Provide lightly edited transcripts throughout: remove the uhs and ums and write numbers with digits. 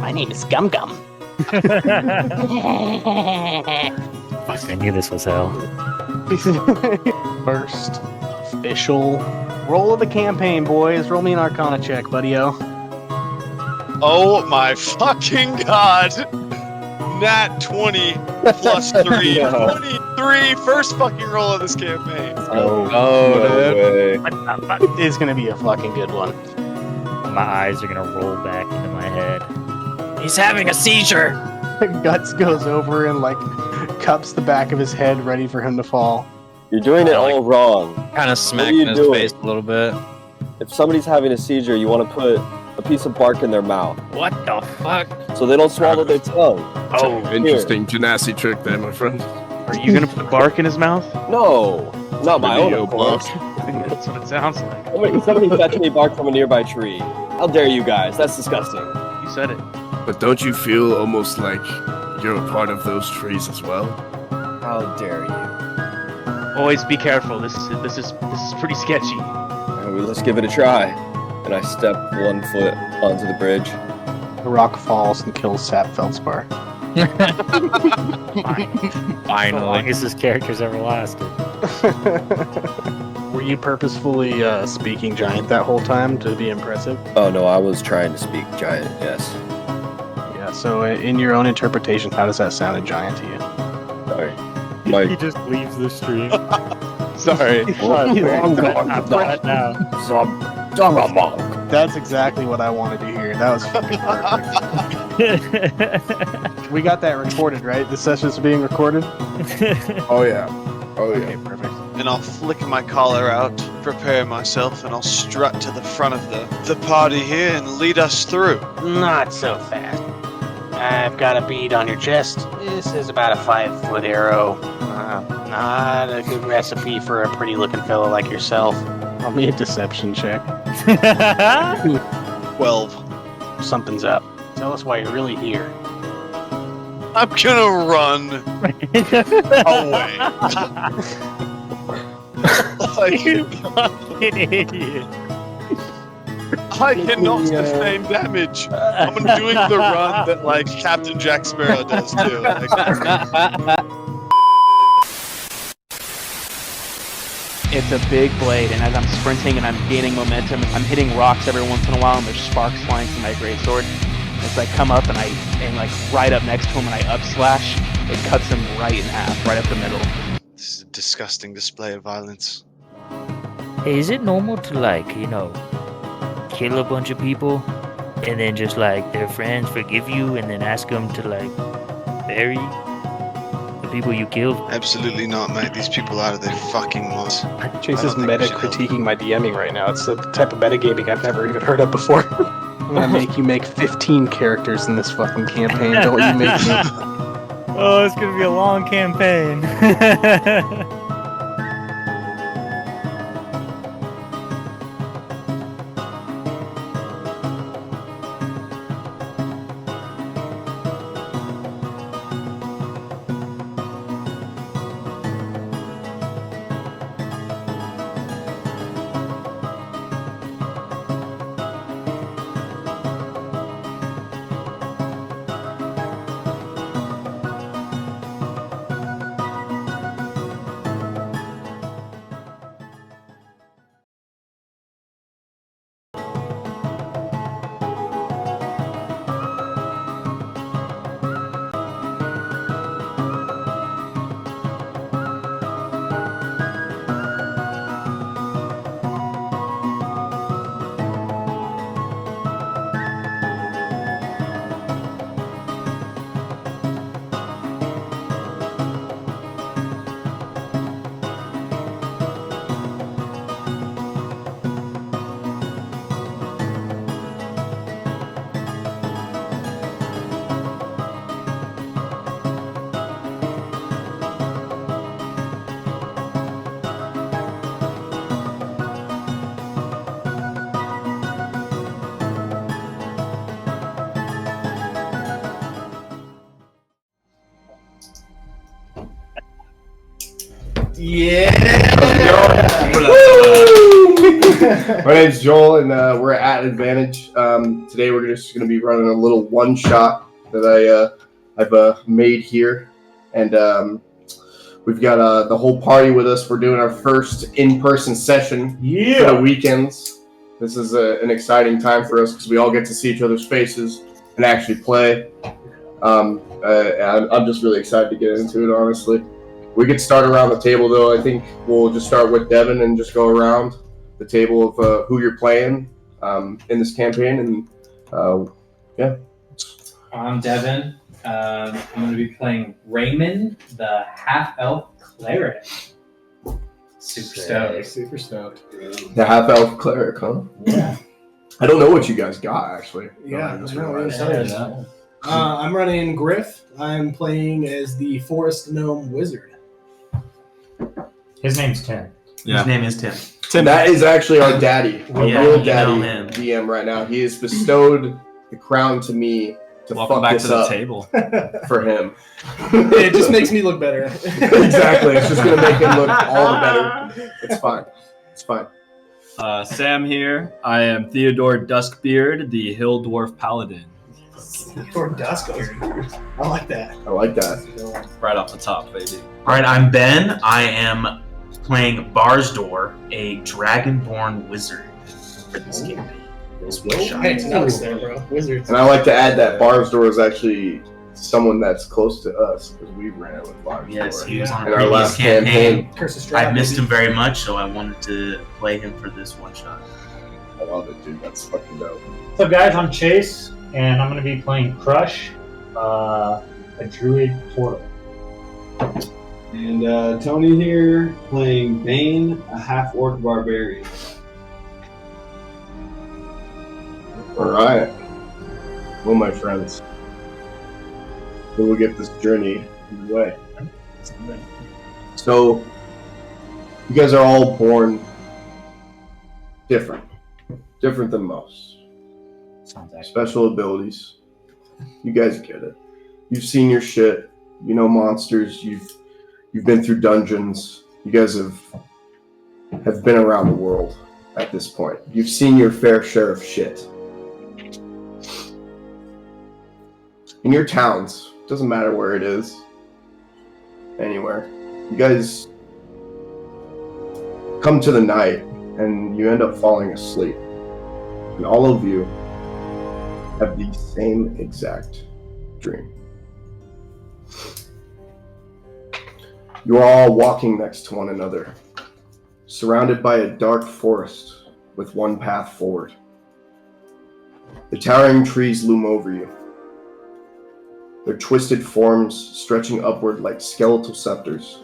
My name is Gum Gum. Fuck, I knew this was hell. First official roll of the campaign, boys. Roll me an Arcana check, buddy-o. Oh my fucking god! Nat 20 plus 3. No. 23! First fucking roll of this campaign. Oh, no way. What the fuck? It's gonna be a fucking good one. My eyes are gonna roll back into my head. He's having a seizure! Guts goes over and, like, cups the back of his head, ready for him to fall. You're doing it all wrong. Kind of What smack are you in his doing? face a little bit. If somebody's having a seizure, you want to put a piece of bark in their mouth What the fuck? so they don't swallow their tongue. Oh, Interesting gymnastic trick there, my friend. Are you gonna put bark in his mouth? No, not my own, Video of course. That's what it sounds like. Somebody fetch me bark from a nearby tree. How dare you guys? That's disgusting. You said it. But don't you feel almost like you're a part of those trees as well? How dare you? Always be careful. This is pretty sketchy. Well, let's give it a try. And I step 1 foot onto the bridge. The rock falls and kills Sap Feldspar. the Finally. longest this character's ever lasted. Were you purposefully speaking giant that whole time to be impressive? Oh no, I was trying to speak giant, yes. Yeah, so in your own interpretation, how does that sound a giant to you? Sorry. My He just leaves the stream. Sorry. Not now. That's exactly what I wanted to hear. That was fucking perfect. We got that recorded, right? The session's being recorded? Oh yeah. Oh yeah. Okay, perfect. And I'll flick my collar out, prepare myself, and I'll strut to the front of the party here and lead us through. Not so fast. I've got a bead on your chest. This is about a 5-foot arrow. Not a good recipe for a pretty-looking fellow like yourself. Roll me a deception check. 12. Something's up. Tell us why you're really here. I'm gonna run away. You fucking idiot. I cannot sustain damage. I'm doing the run that, like, Captain Jack Sparrow does, too. Like, It's a big blade, and as I'm sprinting and I'm gaining momentum, I'm hitting rocks every once in a while, and there's sparks flying from my greatsword. As I come up and like right up next to him and I up slash, it cuts him right in half, right up the middle. this is a disgusting display of violence. Hey, is it normal to, like, kill a bunch of people and then just, like, their friends forgive you and then ask them to, like, bury the people you killed? Absolutely not, mate. These people out of their fucking minds. Chase I is don't think we meta should help. critiquing my DMing right now. It's the type of metagaming I've never even heard of before. I'm gonna make you make 15 characters in this fucking campaign. Don't you make me? Oh, it's gonna be a long campaign. Yeah! My name's Joel, and we're at Advantage. Today we're just going to be running a little one-shot that I've made here, and we've got the whole party with us. We're doing our first in-person session for the weekends. This is an exciting time for us because we all get to see each other's faces and actually play. I'm just really excited to get into it, honestly. We could start around the table, though. I think we'll just start with Devin and just go around the table of who you're playing in this campaign. And yeah. I'm Devin. I'm going to be playing Raymond, the half-elf cleric. Super stoked. The half-elf cleric, huh? Yeah. I don't know what you guys got, actually. Yeah, I just I know, realized. I'm running Griff. I'm playing as the Forest Gnome Wizard. His name's Tim. Yeah. His name is Tim. Tim, that is actually our daddy, our Yeah, real you daddy know him. DM right now. He has bestowed the crown to me to Welcome fuck back this to the up table. for him. It just makes me look better. Exactly. It's just going to make him look all the better. It's fine. It's fine. Sam here. I am Theodore Duskbeard, the Hill Dwarf Paladin. Or Dusk. I like that. I like that. Right off the top, baby. All right, I'm Ben. I am playing Barsdor, a dragonborn wizard for this campaign. This one shot. Hey, it's Ducks there, bro. Wizards. And I like to add that Barsdor is actually someone that's close to us because we ran with Barsdor. Yes, he was on in a our previous last campaign. Curse of Strahd, I missed baby. him very much, so I wanted to play him for this one shot. I love it, dude. That's fucking dope. What's up, guys? I'm Chase, and I'm going to be playing Crush, a druid portal. And Tony here, playing Bane, a half-orc barbarian. All right. Well, my friends, we will get this journey underway. So, you guys are all born different than most. Sounds accurate. Special abilities. You guys get it. You've seen your shit. You know monsters. You've been through dungeons. You guys have been around the world at this point. You've seen your fair share of shit. In your towns, doesn't matter where it is, anywhere, you guys come to the night and you end up falling asleep. And all of you have the same exact dream. You are all walking next to one another, surrounded by a dark forest with one path forward. The towering trees loom over you, their twisted forms stretching upward like skeletal scepters.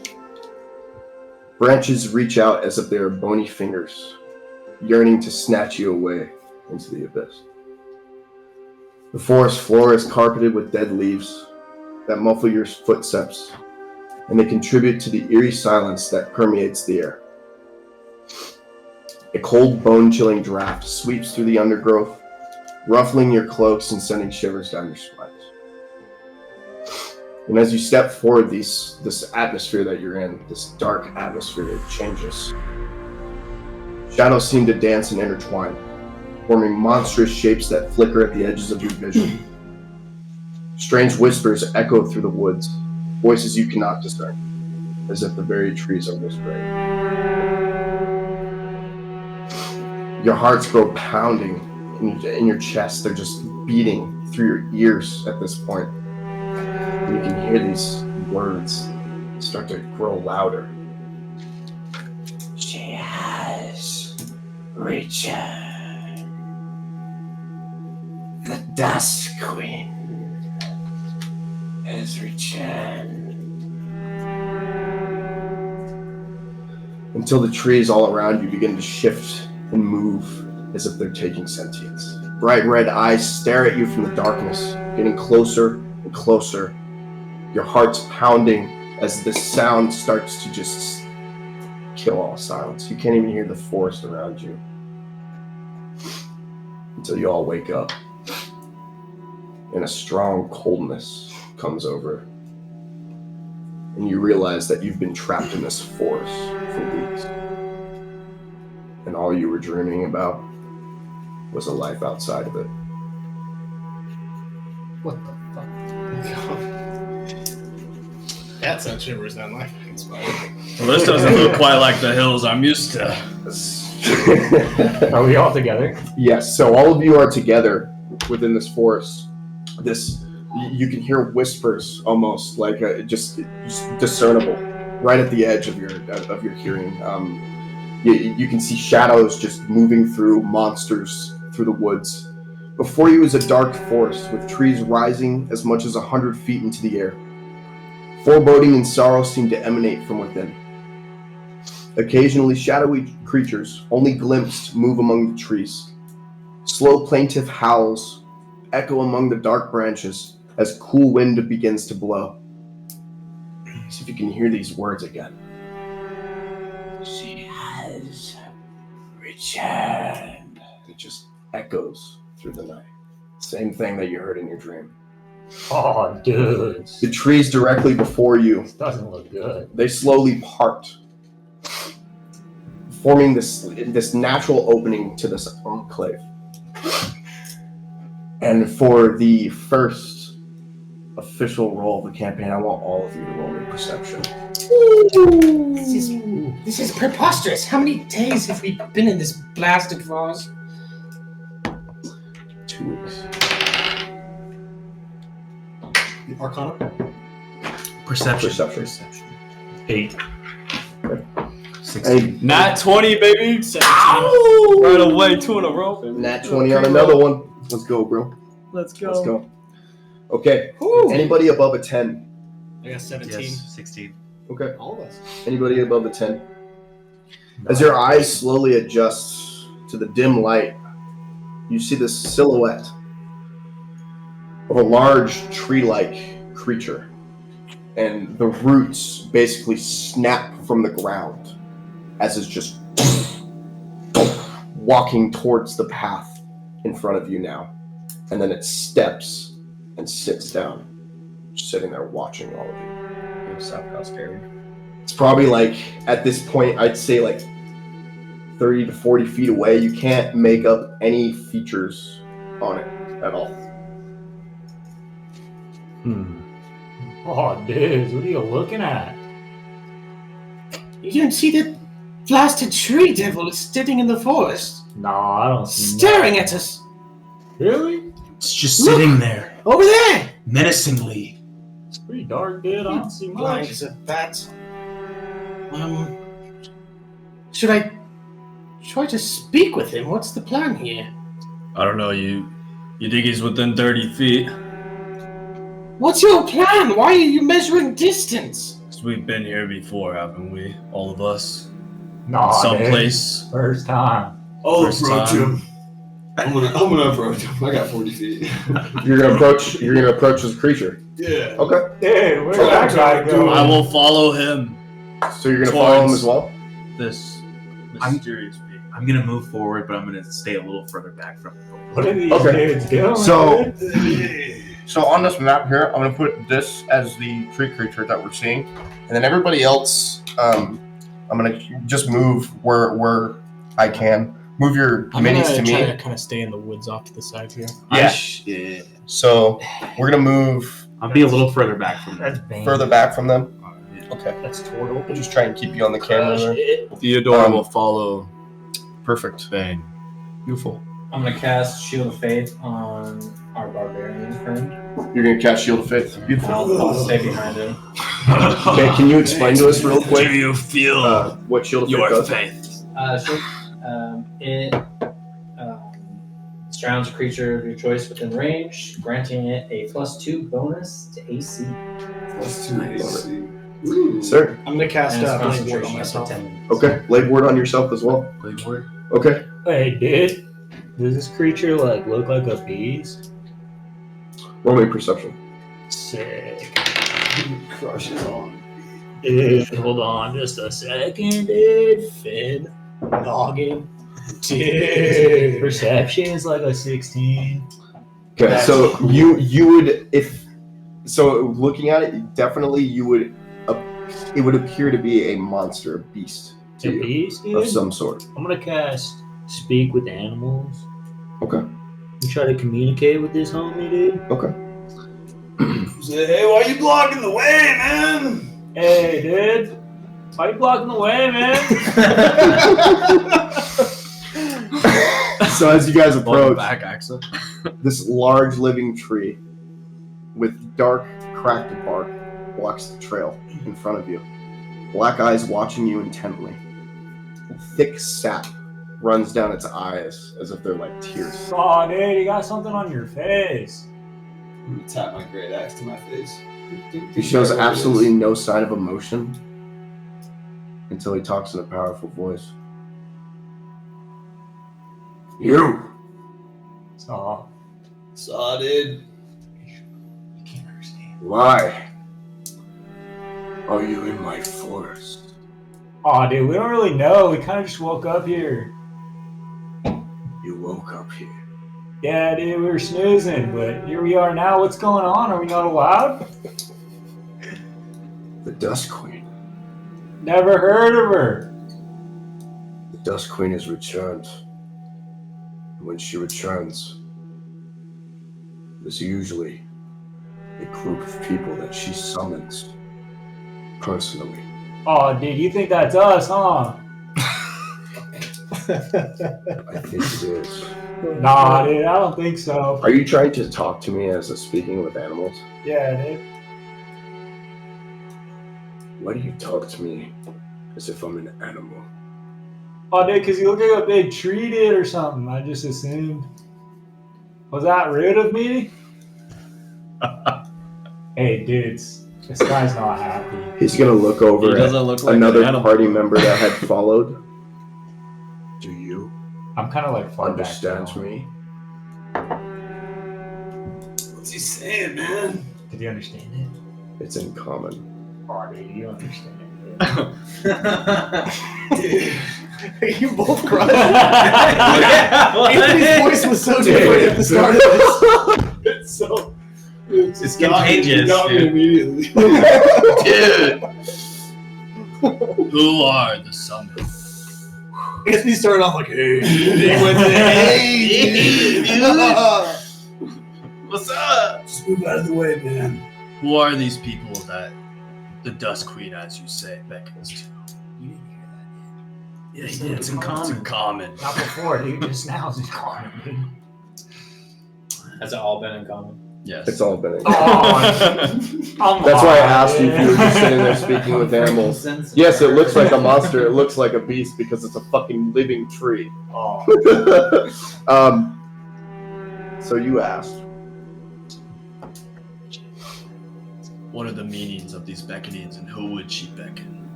Branches reach out as if they are bony fingers, yearning to snatch you away into the abyss. The forest floor is carpeted with dead leaves that muffle your footsteps, and they contribute to the eerie silence that permeates the air. A cold, bone-chilling draft sweeps through the undergrowth, ruffling your cloaks and sending shivers down your spines. And as you step forward, this atmosphere that you're in, this dark atmosphere, it changes. Shadows seem to dance and intertwine, forming monstrous shapes that flicker at the edges of your vision. Strange whispers echo through the woods, voices you cannot discern, as if the very trees are whispering. Your hearts grow pounding in your chest. They're just beating through your ears at this point. And you can hear these words start to grow louder. She has returned. The Dusk Queen has returned. Until the trees all around you begin to shift and move as if they're taking sentience. Bright red eyes stare at you from the darkness, getting closer and closer. Your heart's pounding as the sound starts to just kill all silence. You can't even hear the forest around you until you all wake up and a strong coldness comes over and you realize that you've been trapped in this forest for weeks. and all you were dreaming about was a life outside of it. What the fuck? That's how Shivers Down My Spine. Well, this doesn't look quite like the hills I'm used to. Are we all together? Yes, so all of you are together within this forest. You can hear whispers almost, like just discernible, right at the edge of your hearing. You can see shadows just moving through monsters through the woods. Before you is a dark forest with trees rising as much as 100 feet into the air. Foreboding and sorrow seem to emanate from within. Occasionally, shadowy creatures, only glimpsed, move among the trees. Slow, plaintive howls echo among the dark branches as cool wind begins to blow. See if you can hear these words again. She has returned. It just echoes through the night. Same thing that you heard in your dream. Oh, dude. The trees directly before you, This doesn't look good. they slowly part, forming this natural opening to this enclave. And for the first official roll of the campaign, I want all of you to roll me perception. This is preposterous. How many days have we been in this blasted forest? 2 weeks. Arcana? Perception. 8. 16. Nat 20, baby. Ow! Right away, 2 in a row. Nat 20 on another one. Let's go, bro. Let's go. Let's go. Okay. Woo. Anybody above a 10? I got 17. Yes, 16. Okay. All of us. Anybody above a 10? As your eyes slowly adjust to the dim light, you see this silhouette of a large tree-like creature. And the roots basically snap from the ground as it's just walking towards the path in front of you now. And then it steps and sits down, just sitting there watching all of you. It's probably like, at this point, I'd say like 30 to 40 feet away. You can't make up any features on it at all. Oh, dude, what are you looking at? You didn't see that blasted tree devil is sitting in the forest, No, I don't see staring at us. Really? It's just sitting there, Over there! menacingly. It's pretty dark, dude. I don't see Blind much. as a bat. Should I try to speak with him? What's the plan here? I don't know, you think he's within 30 feet? What's your plan? Why are you measuring distance? Because we've been here before, haven't we? All of us. No, Someplace. First time. I'll First approach time. him. I'm gonna approach him. I got 40 feet. You're gonna approach this creature. Yeah. Okay. Dude, where'd that guy go? I will follow him. So you're gonna follow him Towards- as well? This mysterious being. I'm gonna move forward, but I'm gonna stay a little further back from it. What are these Okay. dudes doing? So- dude? So on this map here, I'm gonna put this as the tree creature that we're seeing, and then everybody else, I'm gonna just move where I can. Move your minis to me. kind of stay in the woods off to the side here. Yeah. So we're gonna move I'll be a little further back from That's them. Bane. further back from them. Okay. That's Turtle. I'll just try and keep you on the camera there. Theodore will follow Perfect. Bane. Beautiful. I'm gonna cast Shield of Faith on our barbarian friend. You're gonna cast Shield of Faith. Beautiful. I'll stay behind him. Okay, can you explain to us real quick Do you feel what Shield of Faith your does? faith? Sure. It surrounds a creature of your choice within range, granting it a +2 bonus to AC. +2 AC. Sir. I'm gonna cast And its Blade Ward concentration on up to myself. 10 minutes. Okay. Blade Ward on yourself as well. Blade ward. Okay. Hey, dude. Does this creature look like a beast? Roll me perception. Sick. Crushes on. Dude, hold on just a second, dude. Finn. Noggin. Dude. Perception is like a 16. Okay, That's so cool. you would, if looking at it, definitely you would it would appear to be a monster, a beast. to you Peace, dude? of some sort. I'm gonna cast Speak with Animals. Okay. You try to communicate with this homie, dude. Okay. Say, hey, why are you blocking the way, man? Hey, dude. Why you blocking the way, man? So as you guys approach back, Axa. this large living tree with dark, cracked bark blocks the trail in front of you. Black eyes watching you intently. Thick sap runs down its eyes as if they're like tears. Aw, dude, you got something on your face. I'm gonna tap my great axe to my face. He shows absolutely no sign of emotion until he talks in a powerful voice. You! Aw. Saw, dude. You can't understand. Why are you in my forest? Aw, dude, we don't really know. We kind of just woke up here. You woke up here. Yeah, dude, we were snoozing, but here we are now. What's going on? Are we not allowed? The Dusk Queen. Never heard of her. The Dusk Queen has returned. And when she returns, there's usually a group of people that she summons personally. Aw, dude, you think that's us, huh? I think it is. Nah, dude, I don't think so. Are you trying to talk to me as a speaking with animals? Yeah, dude. Why do you talk to me as if I'm an animal? Oh, dude, because you look like a big tree, dude, or something. I just assumed. Was that rude of me? Hey, dudes, this guy's not happy. He's gonna look over He at doesn't look like another an animal. party member that had followed. Do you I'm kind of like far understand back now. me? What's he saying, man? Did you understand it? It's in common. Oh, dude, you understand Dude. You both cried. Yeah, Anthony's voice was so different at the start of this. It's so. It's contagious, Got me dude. immediately. Dude. Who are the summons? Anthony started off like, hey. He went to, hey, dude. What's up? Just move out of the way, man. Who are these people that the Dusk Queen, as you say, beckons to? You didn't hear that. Yeah, he did. It's in common. Not before, dude. Just now it's in common, dude. Has it all been in common? Yes. It's all been in Oh, common. That's why I asked you if you were just sitting there speaking with animals. Yes, it looks like a monster. It looks like a beast because it's a fucking living tree. Oh. So you asked. What are the meanings of these beckonings, and who would she beckon?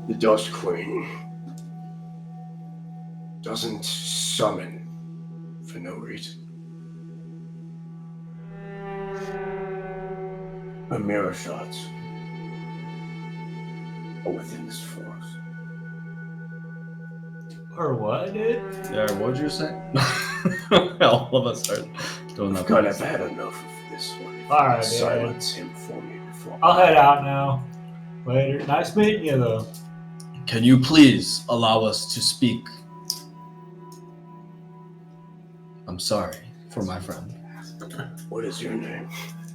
The Dusk Queen doesn't summon for no reason. Her mirror shots are within this forest. Or what, dude? Yeah, what'd you say? All of us are doing I've that. kind of had enough of this one. If you Alright, could dude. silence him for me before. I'll head out now. Later. Nice meeting you, though. Can you please allow us to speak? I'm sorry for my friend. What is your name?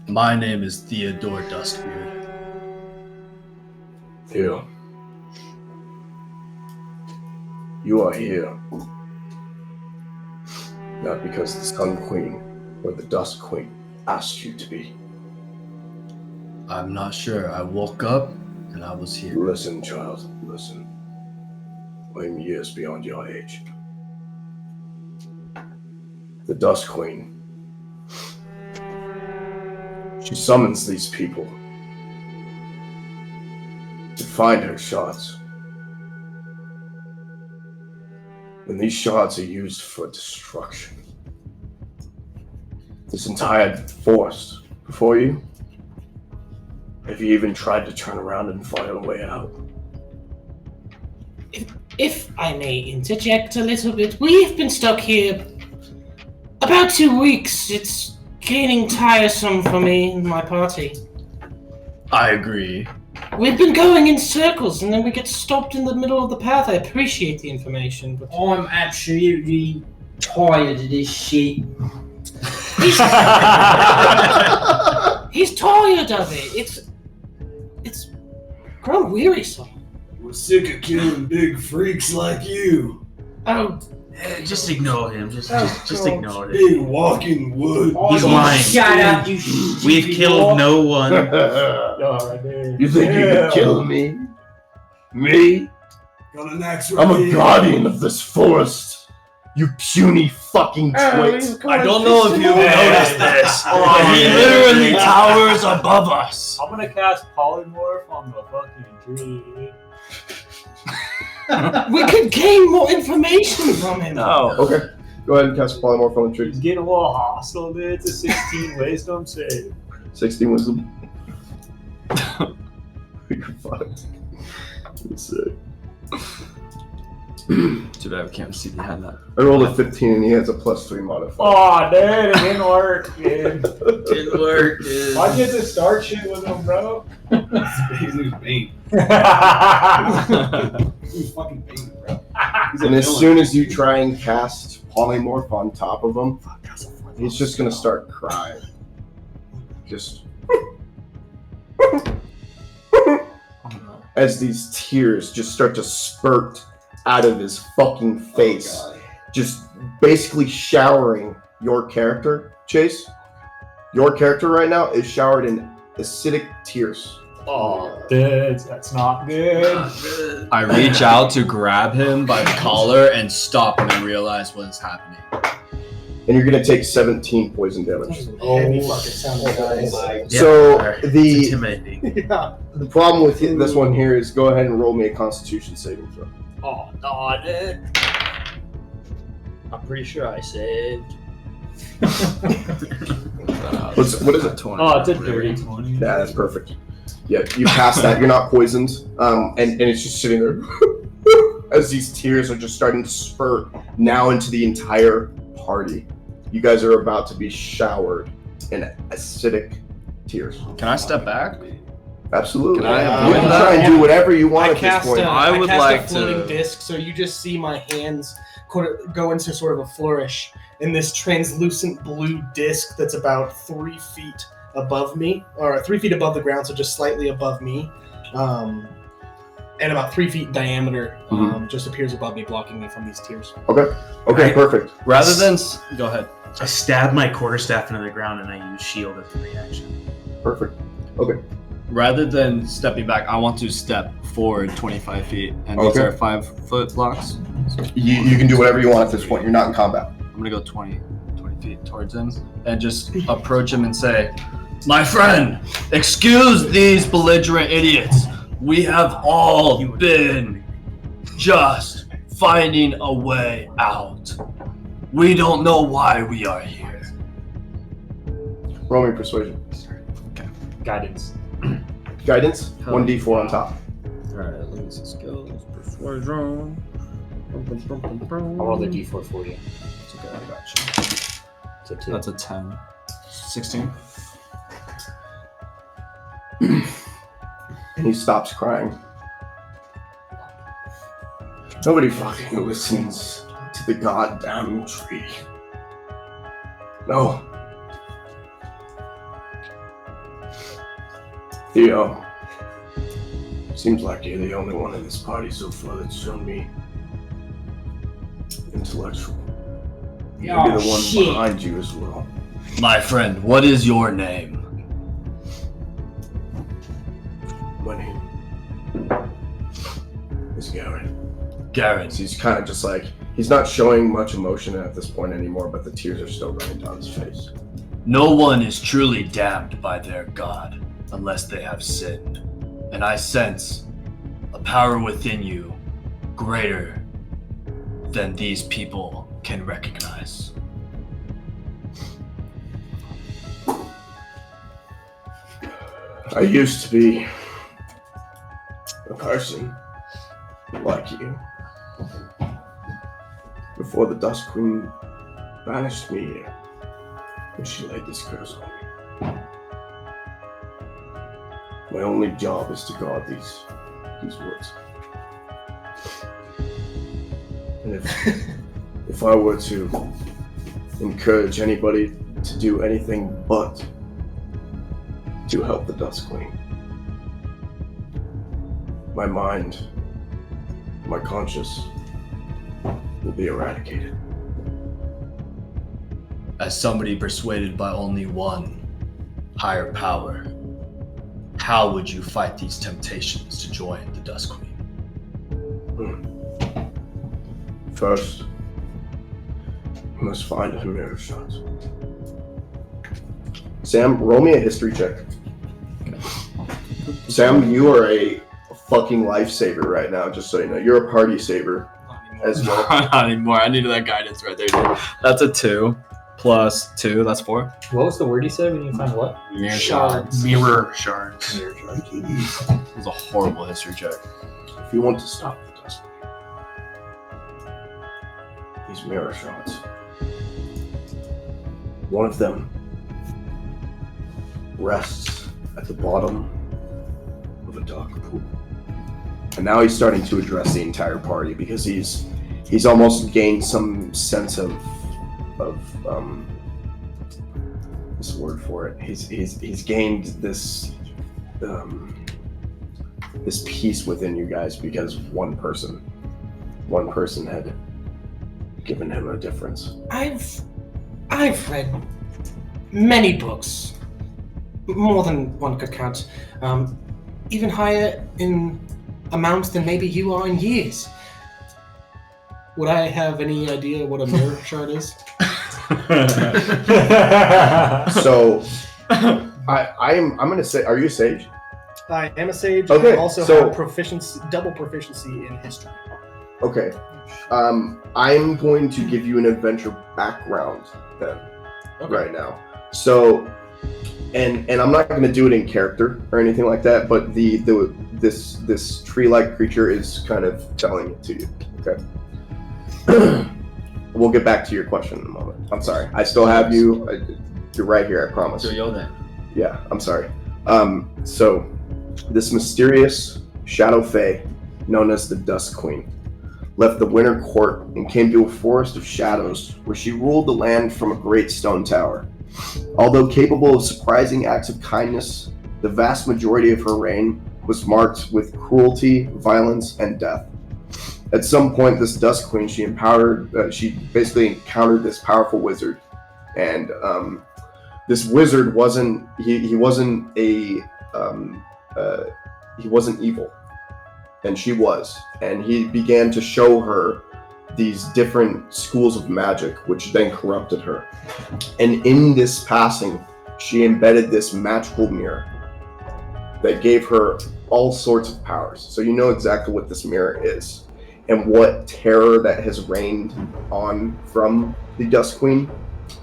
My name is Theodore Duskbeard. Theo. You are here. Not because the Sun Queen or the Dusk Queen asked you to be. I'm not sure. I woke up and I was here. Listen, child, listen. I'm years beyond your age. The Dusk Queen. She summons these people to find her shards. And these shards are used for destruction. This entire forest before you. Have you even tried to turn around and find a way out? If I may interject a little bit, we've been stuck here about 2 weeks. It's getting tiresome for me and my party. I agree. We've been going in circles, and then we get stopped in the middle of the path. I appreciate the information, but I'm absolutely tired of this shit. he's tired of it. It's grown wearisome. We're sick of killing big freaks like you. Oh, Just ignore him. Just ignore him. Big walking wood. He's lying. Shut up, you stupid We've killed no one. You think you can kill me? Me? Got an axe I'm a ready. guardian of this forest. You puny fucking twit. I don't know if you've noticed this, but he literally towers above us. I'm gonna cast polymorph on the fucking tree. we could gain more information from him. No. Okay. Go ahead and cast polymorph on the tree. He's getting a little hostile, dude. It's a 16 wisdom save. 16 wisdom. You're fucked. Let's see. Too bad we can't see behind that. I rolled a 15 and he has a +3 modifier. Oh, dude, it didn't work, dude. Didn't work, dude. Why'd you have to start shit with him, bro? He's Bane. He's fucking Bane, bro. He's a And as villain. soon as you try and cast polymorph on top of him, he's just gonna start crying. Just as these tears just start to spurt out of his fucking face, just basically showering your character, Chase. Your character right now is showered in acidic tears. Oh, dude, that's not good. I reach out to grab him by the collar and stop when I realize what is happening. And you're gonna take 17 poison damage. Heavy fucking sound, guys. So It's the intimidating. the problem with this one here is go ahead and roll me a Constitution saving throw. Oh, no, dude. I'm pretty sure I saved. What is it? 20. Oh, it's a dirty 20. Yeah, that's perfect. Yeah, you pass that. You're not poisoned, and it's just sitting there as these tears are just starting to spurt now into the entire party. You guys are about to be showered in acidic tears. Can I step back? Absolutely. Can I you avoid can that? try and do whatever you want I at this cast point. I would cast like a floating to- disc, so you just see my hands go into sort of a flourish in this translucent blue disc that's about 3 feet above me, or 3 feet above the ground, so just slightly above me, and about 3 feet in diameter. Just appears above me, blocking me from these tears. Okay, Right. perfect. Rather than go ahead. I stab my quarterstaff into the ground and I use shield as a reaction. Perfect. Okay. Rather than stepping back, I want to step forward 25 feet, and these Okay. are 5-foot blocks. You can do whatever you want at this point. You're not in combat. I'm gonna go 20 feet towards him and just approach him and say, "My friend, excuse these belligerent idiots. We have all been just finding a way out. We don't know why we are here." Roll me persuasion. Guidance. Guidance. 1d4 on top. Alright, let me see skills. Persuasion. I'll roll the d4 for you. It's okay, I got you. It's a 2. That's a 10. 16. And he stops crying. Nobody fucking listens to the goddamn tree. No. Theo, seems like you're the only one in this party so far that's shown me intellectual. Maybe Oh, the one shit. behind you as well. My friend, what is your name? My name is Garen. Garen. He's kind of just like, he's not showing much emotion at this point anymore, but the tears are still running down his face. No one is truly damned by their God unless they have sinned. And I sense a power within you greater than these people can recognize. I used to be a person like you. Before the Dusk Queen banished me here, when she laid this curse on me. My only job is to guard these woods. And if I were to encourage anybody to do anything but to help the Dusk Queen, my mind, my conscience will be eradicated. As somebody persuaded by only one higher power, how would you fight these temptations to join the Dusk Queen? First, you must find a mirror shot. Sam, roll me a history check. Sam, you are a fucking lifesaver right now, just so you know. You're a party saver as well. Not anymore. I needed that guidance right there, dude. That's a 2 plus 2. That's 4. What was the word you said when you find what? Mirror shards. Mirror shards. Mirror shards. It was a horrible history check. If you want to stop the Dusk Queen, these mirror shards, one of them rests at the bottom of a dark pool. And now he's starting to address the entire party because he's almost gained some sense of what's the word for it? He's gained this this peace within you guys because one person had given him a difference. I've read many books, more than one could count, even higher in amounts than maybe you are in years. Would I have any idea what a mirror shard is? So, I'm gonna say, are you a sage? I am a sage. Okay, I also so- have double proficiency in history. Okay. I'm going to give you an adventure background then, right now. So, and I'm not going to do it in character or anything like that, but this tree-like creature is kind of telling it to you. Okay. We'll get back to your question in a moment. I'm sorry. I still have you. You're right here. I promise. So yo then. Yeah. I'm sorry. So, this mysterious shadow fae, known as the Dusk Queen, left the Winter Court and came to a forest of shadows where she ruled the land from a great stone tower. Although capable of surprising acts of kindness, the vast majority of her reign was marked with cruelty, violence, and death. At some point, this Dusk Queen, she basically encountered this powerful wizard, and this wizard wasn't evil. And she was. And he began to show her these different schools of magic, which then corrupted her. And in this passing, she embedded this magical mirror that gave her all sorts of powers. So you know exactly what this mirror is and what terror that has reigned on from the Dusk Queen.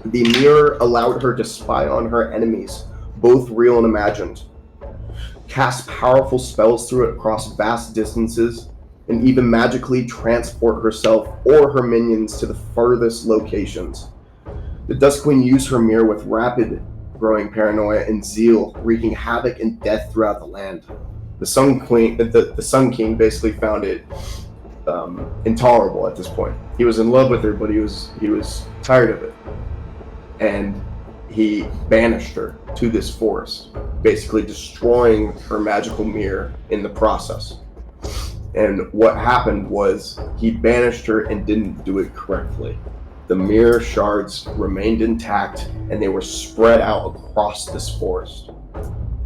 The mirror allowed her to spy on her enemies, both real and imagined, cast powerful spells through it across vast distances, and even magically transport herself or her minions to the furthest locations. The Dusk Queen used her mirror with rapid growing paranoia and zeal, wreaking havoc and death throughout the land. The Sun King basically found it intolerable at this point. He was in love with her, but he was tired of it. And he banished her to this forest, basically destroying her magical mirror in the process. And what happened was he banished her and didn't do it correctly. The mirror shards remained intact and they were spread out across this forest.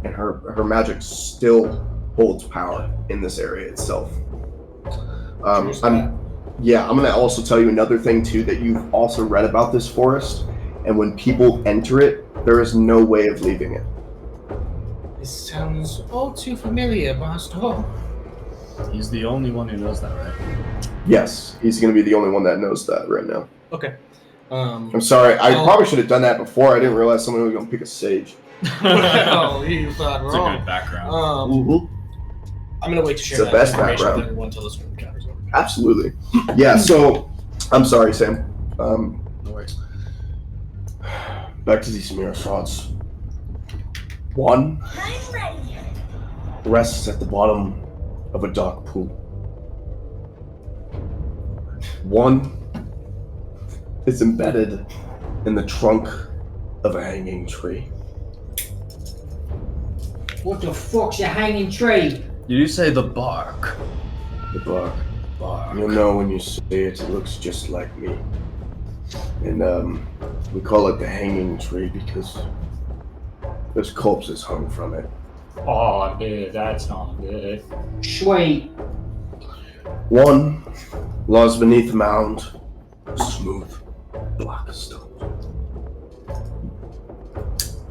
And her magic still holds power in this area itself. I'm gonna also tell you another thing too, that you've also read about this forest. And when people enter it, there is no way of leaving it. This sounds all too familiar, Master. He's the only one who knows that, right? Yes, he's going to be the only one that knows that right now. Okay. I'm sorry, I probably should have done that before. I didn't realize someone was going to pick a sage. Well, you thought It's a wrong. good background. I'm gonna wait to share It's the that best information background. with everyone until this one encounters over. Absolutely. Yeah, so, I'm sorry, Sam. No worries. Back to these mirror shards. One rests at the bottom of a dark pool. One is embedded in the trunk of a hanging tree. What the fuck's a hanging tree? Did you say the bark? The bark. Bark. You'll know when you see it. It looks just like me. And we call it the hanging tree because there's corpses hung from it. Oh, dude, that's not good. Sweet. One lies beneath a mound of smooth black stone.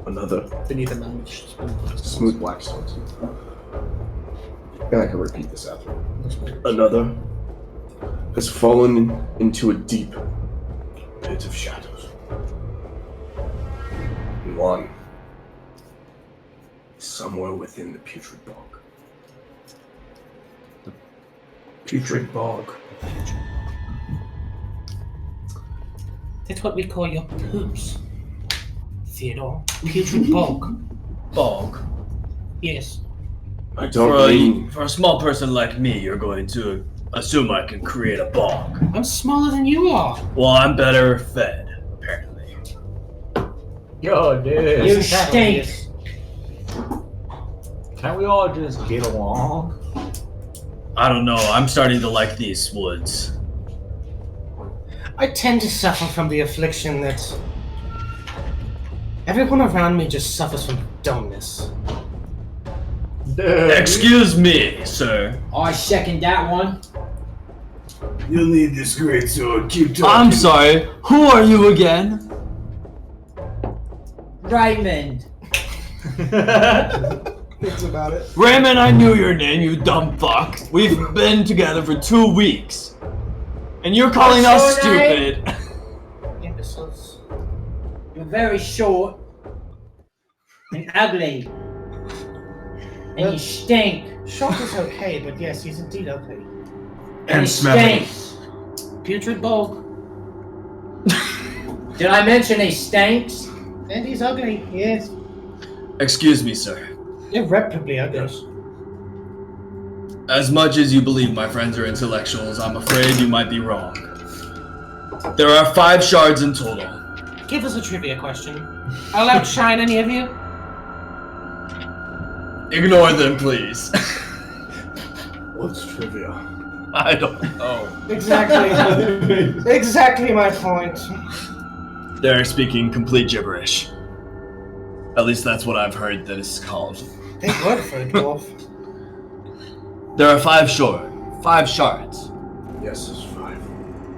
Another Beneath a mountain. smooth black stones. And I can repeat this after. Another has fallen into a deep pit of shadows. And one is somewhere within the putrid bog. The putrid bog. That's what we call your poops, Theodore. Putrid bog. Bog. Yes. I don't For a small person like me, you're going to assume I can create a bog. I'm smaller than you are. Well, I'm better fed, apparently. Yo, dude. You stink. Can't we all just get along? I don't know. I'm starting to like these woods. I tend to suffer from the affliction that everyone around me just suffers from dumbness. Dude. Excuse me, sir. I second that one. You'll need this great sword. Keep talking. I'm sorry. Who are you again? Raymond. Thinks about it. Raymond, I knew your name, you dumb fuck. We've been together for 2 weeks. And you're calling us What's your name? stupid. Imbeciles. You're very short and ugly. And you stink. Short is okay, but yes, he's indeed ugly. And he smelly. stinks. Putrid bog. Did I mention he stinks? And he's ugly, yes. Excuse me, sir. Irreparably ugly. As much as you believe my friends are intellectuals, I'm afraid you might be wrong. There are 5 shards in total. Give us a trivia question. I'll outshine any of you. Ignore them, please. What's trivia? I don't know. Exactly. Exactly my point. They're speaking complete gibberish. At least that's what I've heard that it's called. Big word for a dwarf. There are 5 shards. Yes, there's 5.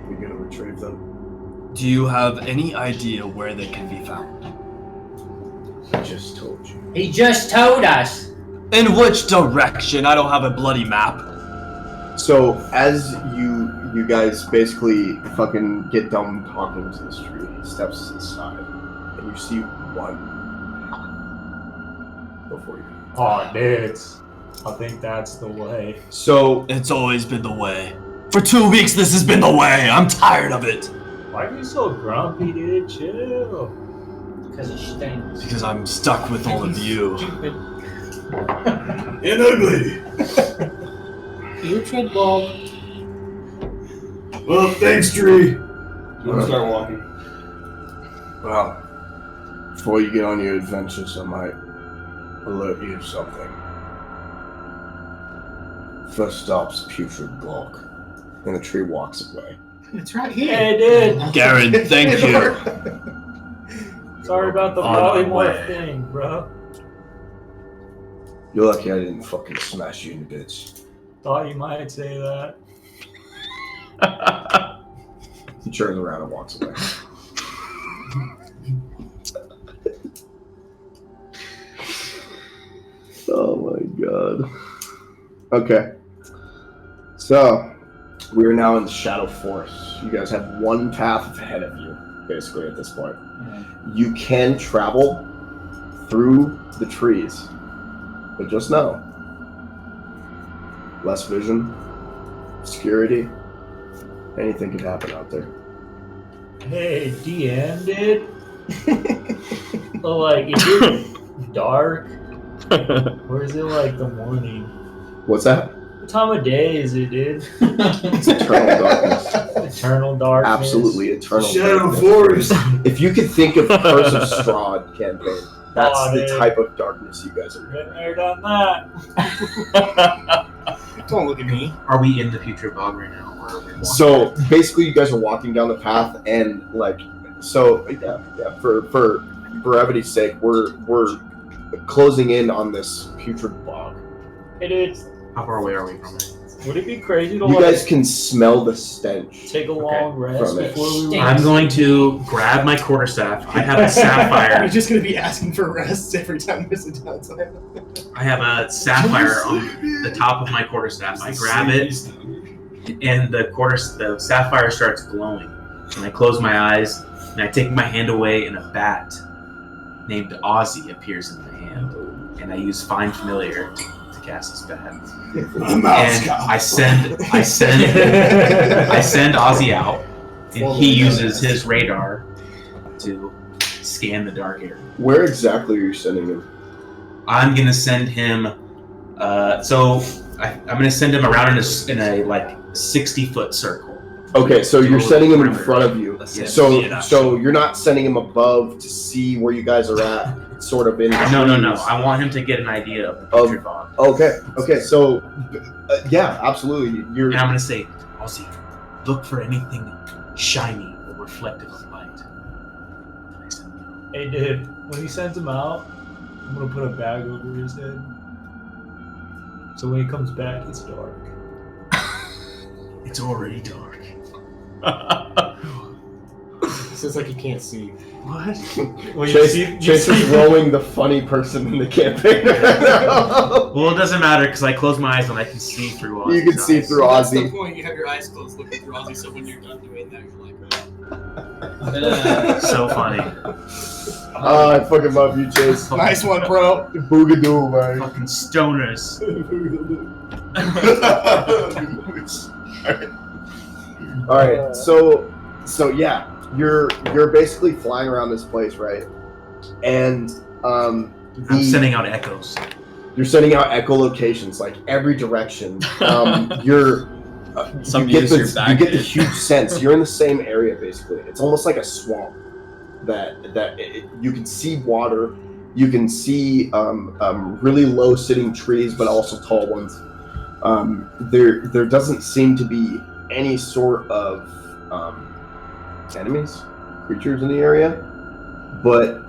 We're gonna retrieve them. Do you have any idea where they can be found? I just told you. He just told us. In which direction? I don't have a bloody map. So as you guys basically fucking get done talking to this tree, he steps inside, and you see one before you. Oh, dude. I think that's the way. So it's always been the way. For 2 weeks, this has been the way. I'm tired of it. Why are you so grumpy, dude? Chill. Because he stinks. Because I'm stuck with all of you. Stupid. And ugly. Putrid bog. Well, thanks, tree. I'm gonna start walking. Well, before you get on your adventures, I might alert you of something. First stop's Putrid Bog, and the tree walks away. It's right here. Hey, dude. Garen, thank you. Sorry about the On my polymorph way. thing, bro. You're lucky I didn't fucking smash you in bits. Thought you might say that. He turns around and walks away. Oh my god. Okay. So, we are now in the Shadow Forest. You guys have one path ahead of you, basically, at this point. You can travel through the trees, but just know, less vision, obscurity, anything could happen out there. Hey, DM, dude. So, like, is it dark Or is it like the morning? What's that? What time of day is it, dude? It's eternal darkness. Eternal darkness. Absolutely eternal Shadow darkness. Forest. If you could think of Curse of Strahd campaign, that's Oh, the dude. type of darkness you guys are in. Been there, done that. Don't look at me. Are we in the future bog right now? Or are we walking? So basically, you guys are walking down the path, and for brevity's sake, we're closing in on this putrid bog. Hey, dude. How far away are we from it? Would it be crazy to You like guys can smell the stench. take a long rest from it. before we? I'm going to grab my quarterstaff. I have a You're sapphire. just gonna be asking for rests every time there's a downside. I have a sapphire on the top of my quarterstaff. I grab it, and the sapphire starts glowing. And I close my eyes, and I take my hand away, and a bat named Ozzy appears in my hand. And I use Find Familiar to cast this bat. And I send Ozzy out, and he uses his radar to scan the dark area. Where exactly are you sending him? I'm gonna send him. I'm gonna send him around in a like 60-foot circle. Okay, so you're sending him in front of you. Yes. So you're not sending him above to see where you guys are at. It's sort of in. No. I want him to get an idea of the putrid bog. Okay. So, yeah, absolutely. And I'm gonna say, Ozzy, look for anything shiny or reflective of light. Hey, dude. When he sends him out, I'm gonna put a bag over his head. So when he comes back, it's dark. It's already dark. It's like you can't see. What? Well, Chase is rolling the funny person in the campaign. Well, it doesn't matter because I close my eyes and I can see through Ozzy. You can see through That's the Ozzy. point. You have your eyes closed, looking through Ozzy. So when you're done doing that, you're like, So funny. I fucking love you, Chase. nice one, bro. Boogadoo, man. Fucking stoners. All right, so yeah, you're basically flying around this place, right? And I'm sending out echoes. You're sending out echolocations, like every direction. You get the huge sense. You're in the same area, basically. It's almost like a swamp. You can see water. You can see really low sitting trees, but also tall ones. There doesn't seem to be any sort of enemies, creatures in the area, but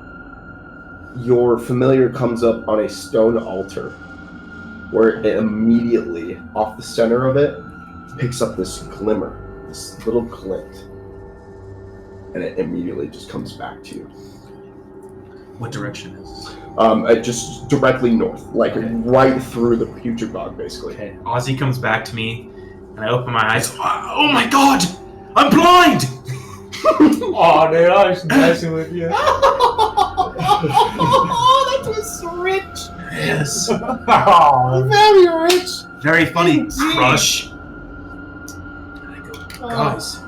your familiar comes up on a stone altar where it immediately, off the center of it, picks up this glimmer, this little glint, and it immediately just comes back to you. What direction is this? Just directly north, like right through the putrid bog, basically. Okay. Ozzy comes back to me, and I open my eyes. Oh my god! I'm blind! Oh, dude, I was messing with you. oh, that was so rich. Yes. Oh, Very rich. Very funny, Indeed. crush. And I go, guys,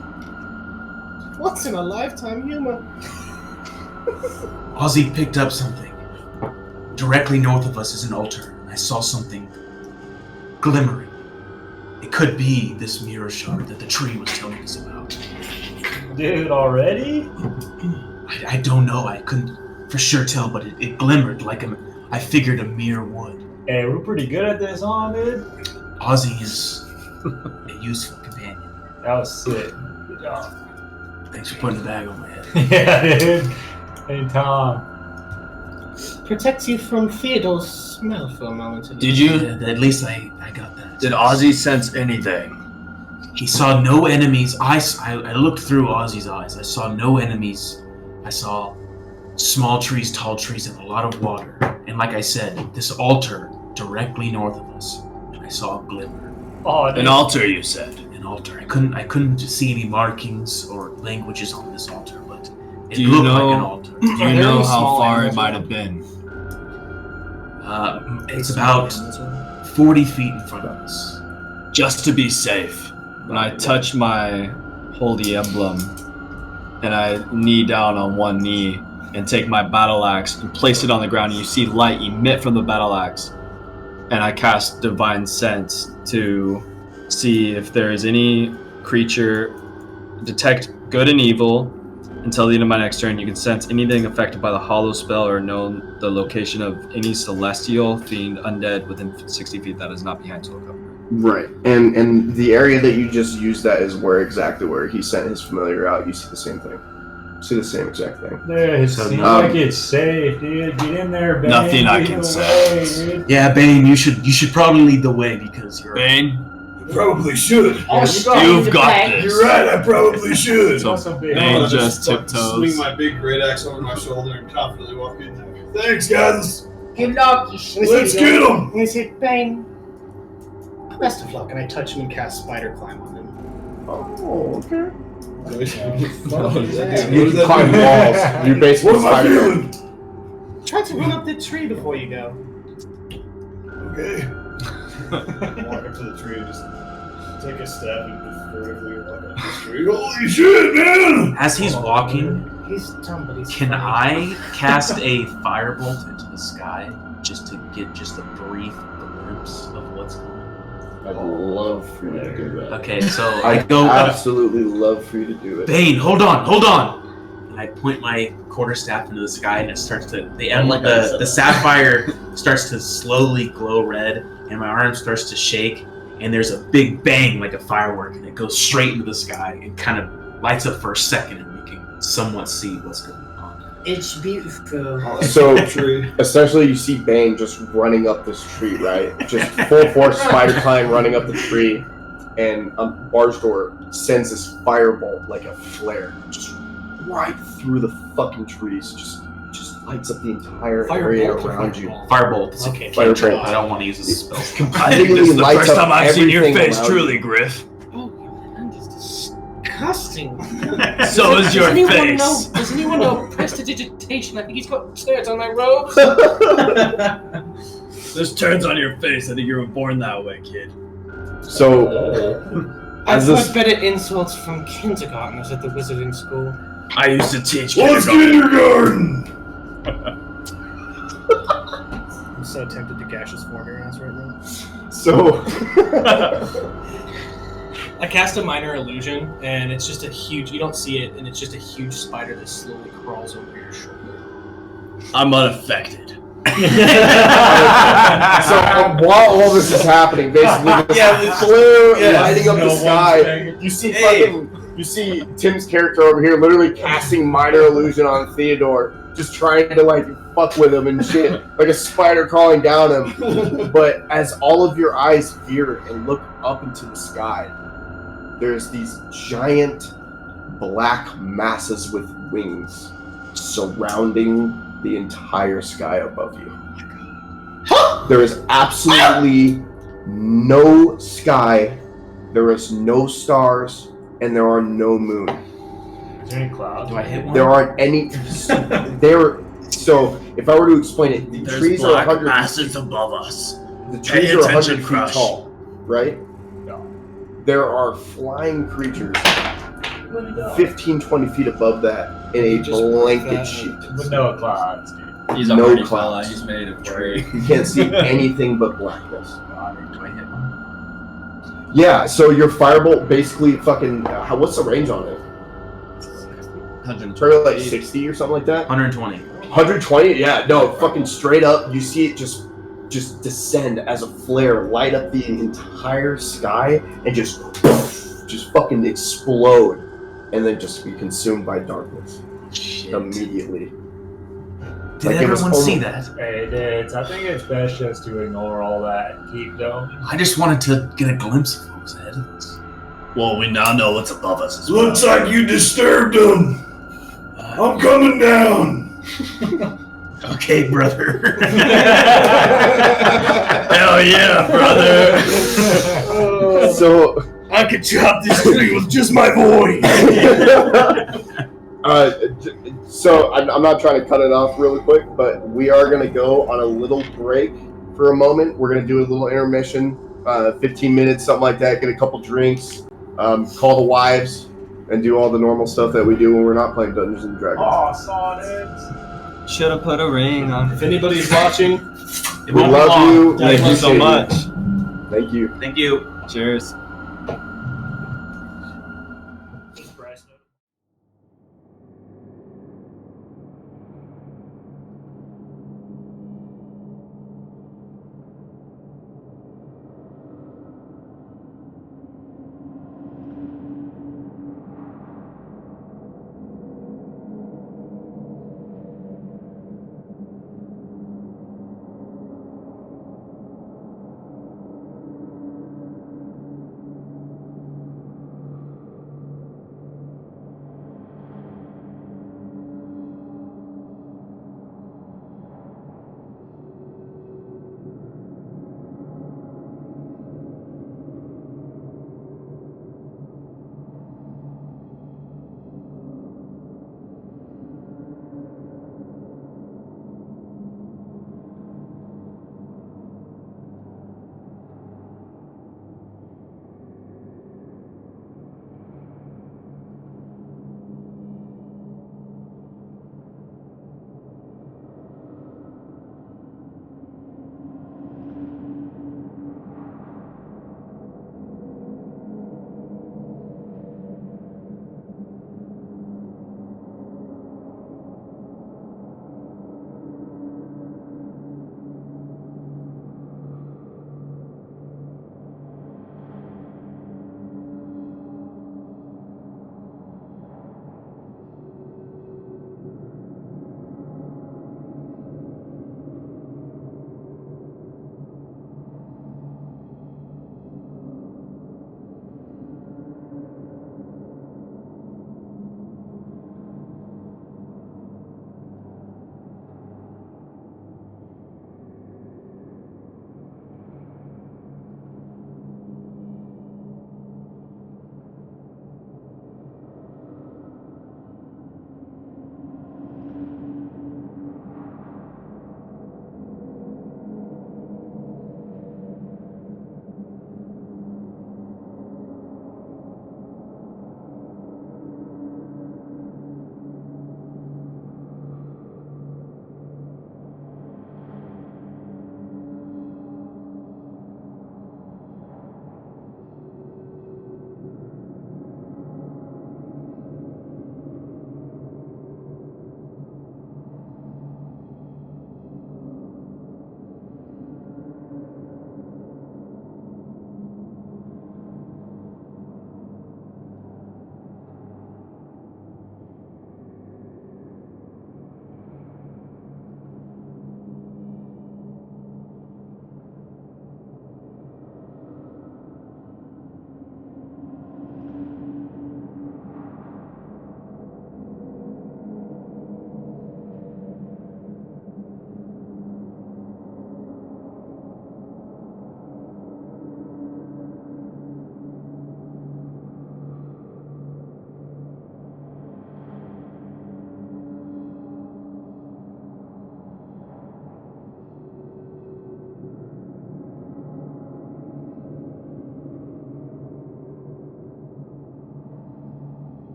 What's in a lifetime humor? Ozzy picked up something. Directly north of us is an altar, and I saw something glimmering. It could be this mirror shard that the tree was telling us about. dude, already? I don't know. I couldn't for sure tell, but it glimmered like I figured a mirror would. Hey, we're pretty good at this, huh, dude? Ozzy is a useful companion. That was sick. Good job. Thanks for putting the bag on my head. Yeah, dude. Anytime. Protects you from Theodore's smell for a moment. Did you? At least I got that. Did Ozzy sense anything? He saw no enemies. I looked through Ozzy's eyes. I saw no enemies. I saw small trees, tall trees, and a lot of water. And like I said, this altar directly north of us. And I saw a glimmer. Oh, dude. An altar, you said. An altar. I couldn't see any markings or languages on this altar, but it Do you looked know- like an altar. Do you know how far it might have been? It's about 40 feet in front of us. Just to be safe, when I touch my holy emblem and I knee down on one knee, and take my battle axe and place it on the ground, and you see light emit from the battle axe. And I cast Divine Sense to see if there is any creature, detect good and evil. Until the end of my next turn, you can sense anything affected by the hollow spell or know the location of any celestial, fiend, undead within 60 feet that is not behind soul cover. Right, and the area that you just used that is exactly where he sent his familiar out. You see the same thing. See the same exact thing. Yeah, it seems like it's safe, dude. Get in there, Bane. Nothing I Lead can the say. way, dude. Yeah, Bane, you should probably lead the way because you're Bane. Probably should. You've got this. You're right, I probably should. So Bane just Swing tiptoes. my big great axe over my shoulder and confidently walk in there. Thanks, guys. Good luck, you Let's get him. And I say, Bane, best of luck. And I touch him and cast Spider Climb on him. Oh, okay. What You can climb walls. You're basically What am I Spider-Man. feeling? Try to run up the tree before you go. Okay. Walk up to the tree and just take a step and just vertically walk up the tree. Holy shit, man! As he's walking, He's dumb, but he's can funny. I cast a firebolt into the sky just to get just a brief glimpse of what's going on? I'd love for you to do that. Okay, so I I go. absolutely love for you to do it. Bane, hold on! And I point my quarterstaff into the sky, and it starts to the sapphire starts to slowly glow red, and my arm starts to shake, and there's a big bang like a firework, and it goes straight into the sky and kind of lights up for a second, and we can somewhat see what's going on. It's beautiful. So, essentially, you see Bane just running up this tree, right? Just full force spider climb running up the tree, and Barge Door sends this firebolt like a flare, just right through the fucking trees, just lights up the entire area around you. Firebolt. Okay. Firebolt. I don't want to use this spell. I think This is the lights first up time I've seen your everything face, around truly, you. Griff. Oh, your hand is disgusting. So is your face. Does anyone know prestidigitation? I think he's got turds on my robes. There's turns on your face. I think you were born that way, kid. So, I've as this heard better insults from kindergartners at the wizarding school. I used to teach What's kindergarten. I'm so tempted to gash his form your ass right now. So, I cast a minor illusion, and it's just a huge. You don't see it, and it's just a huge spider that slowly crawls over your shoulder. I'm unaffected. So while all this is happening, basically this flare lighting up the sky, you see Tim's character over here literally casting minor illusion on Theodore, just trying to like fuck with him and shit, like a spider crawling down him. But as all of your eyes veer and look up into the sky, there's these giant black masses with wings surrounding the entire sky above you. There is absolutely no sky, there is no stars, and there are no moon. Is there any clouds? Do I hit one? There aren't any. So, if I were to explain it, the There's trees are black 100 masses above us. The Pay trees are 100 attention, feet Crush. tall, right? No. There are flying creatures 15, 20 feet above that in a blanket sheet. But no clouds, dude. He's a No hardy clouds. fella. He's made of tree. You can't see anything but blackness. Do I hit one? Yeah, so your firebolt basically fucking. What's the range on it? 120. Like 60 or something like that? 120. 120? Yeah, no, fucking straight up. You see it just descend as a flare, light up the entire sky, and just fucking explode, and then just be consumed by darkness. Shit. Immediately. Did Like, it was everyone see almost- that? Hey, dudes, I think it's best just to ignore all that and keep going. I just wanted to get a glimpse of what was ahead of us. Well, we now know what's above us as well. Looks like you disturbed him. I'm coming down. Okay, brother. Hell yeah, brother. So, I could chop this tree with just my voice. so I'm not trying to cut it off really quick, but we are going to go on a little break for a moment. We're going to do a little intermission, 15 minutes, something like that, get a couple drinks, call the wives, and do all the normal stuff that we do when we're not playing Dungeons & Dragons. Oh, Sonics! Should have put a ring on. If anybody's watching, It We won't be love long. you. Thank you so appreciate much. Thank you. Thank you. Cheers.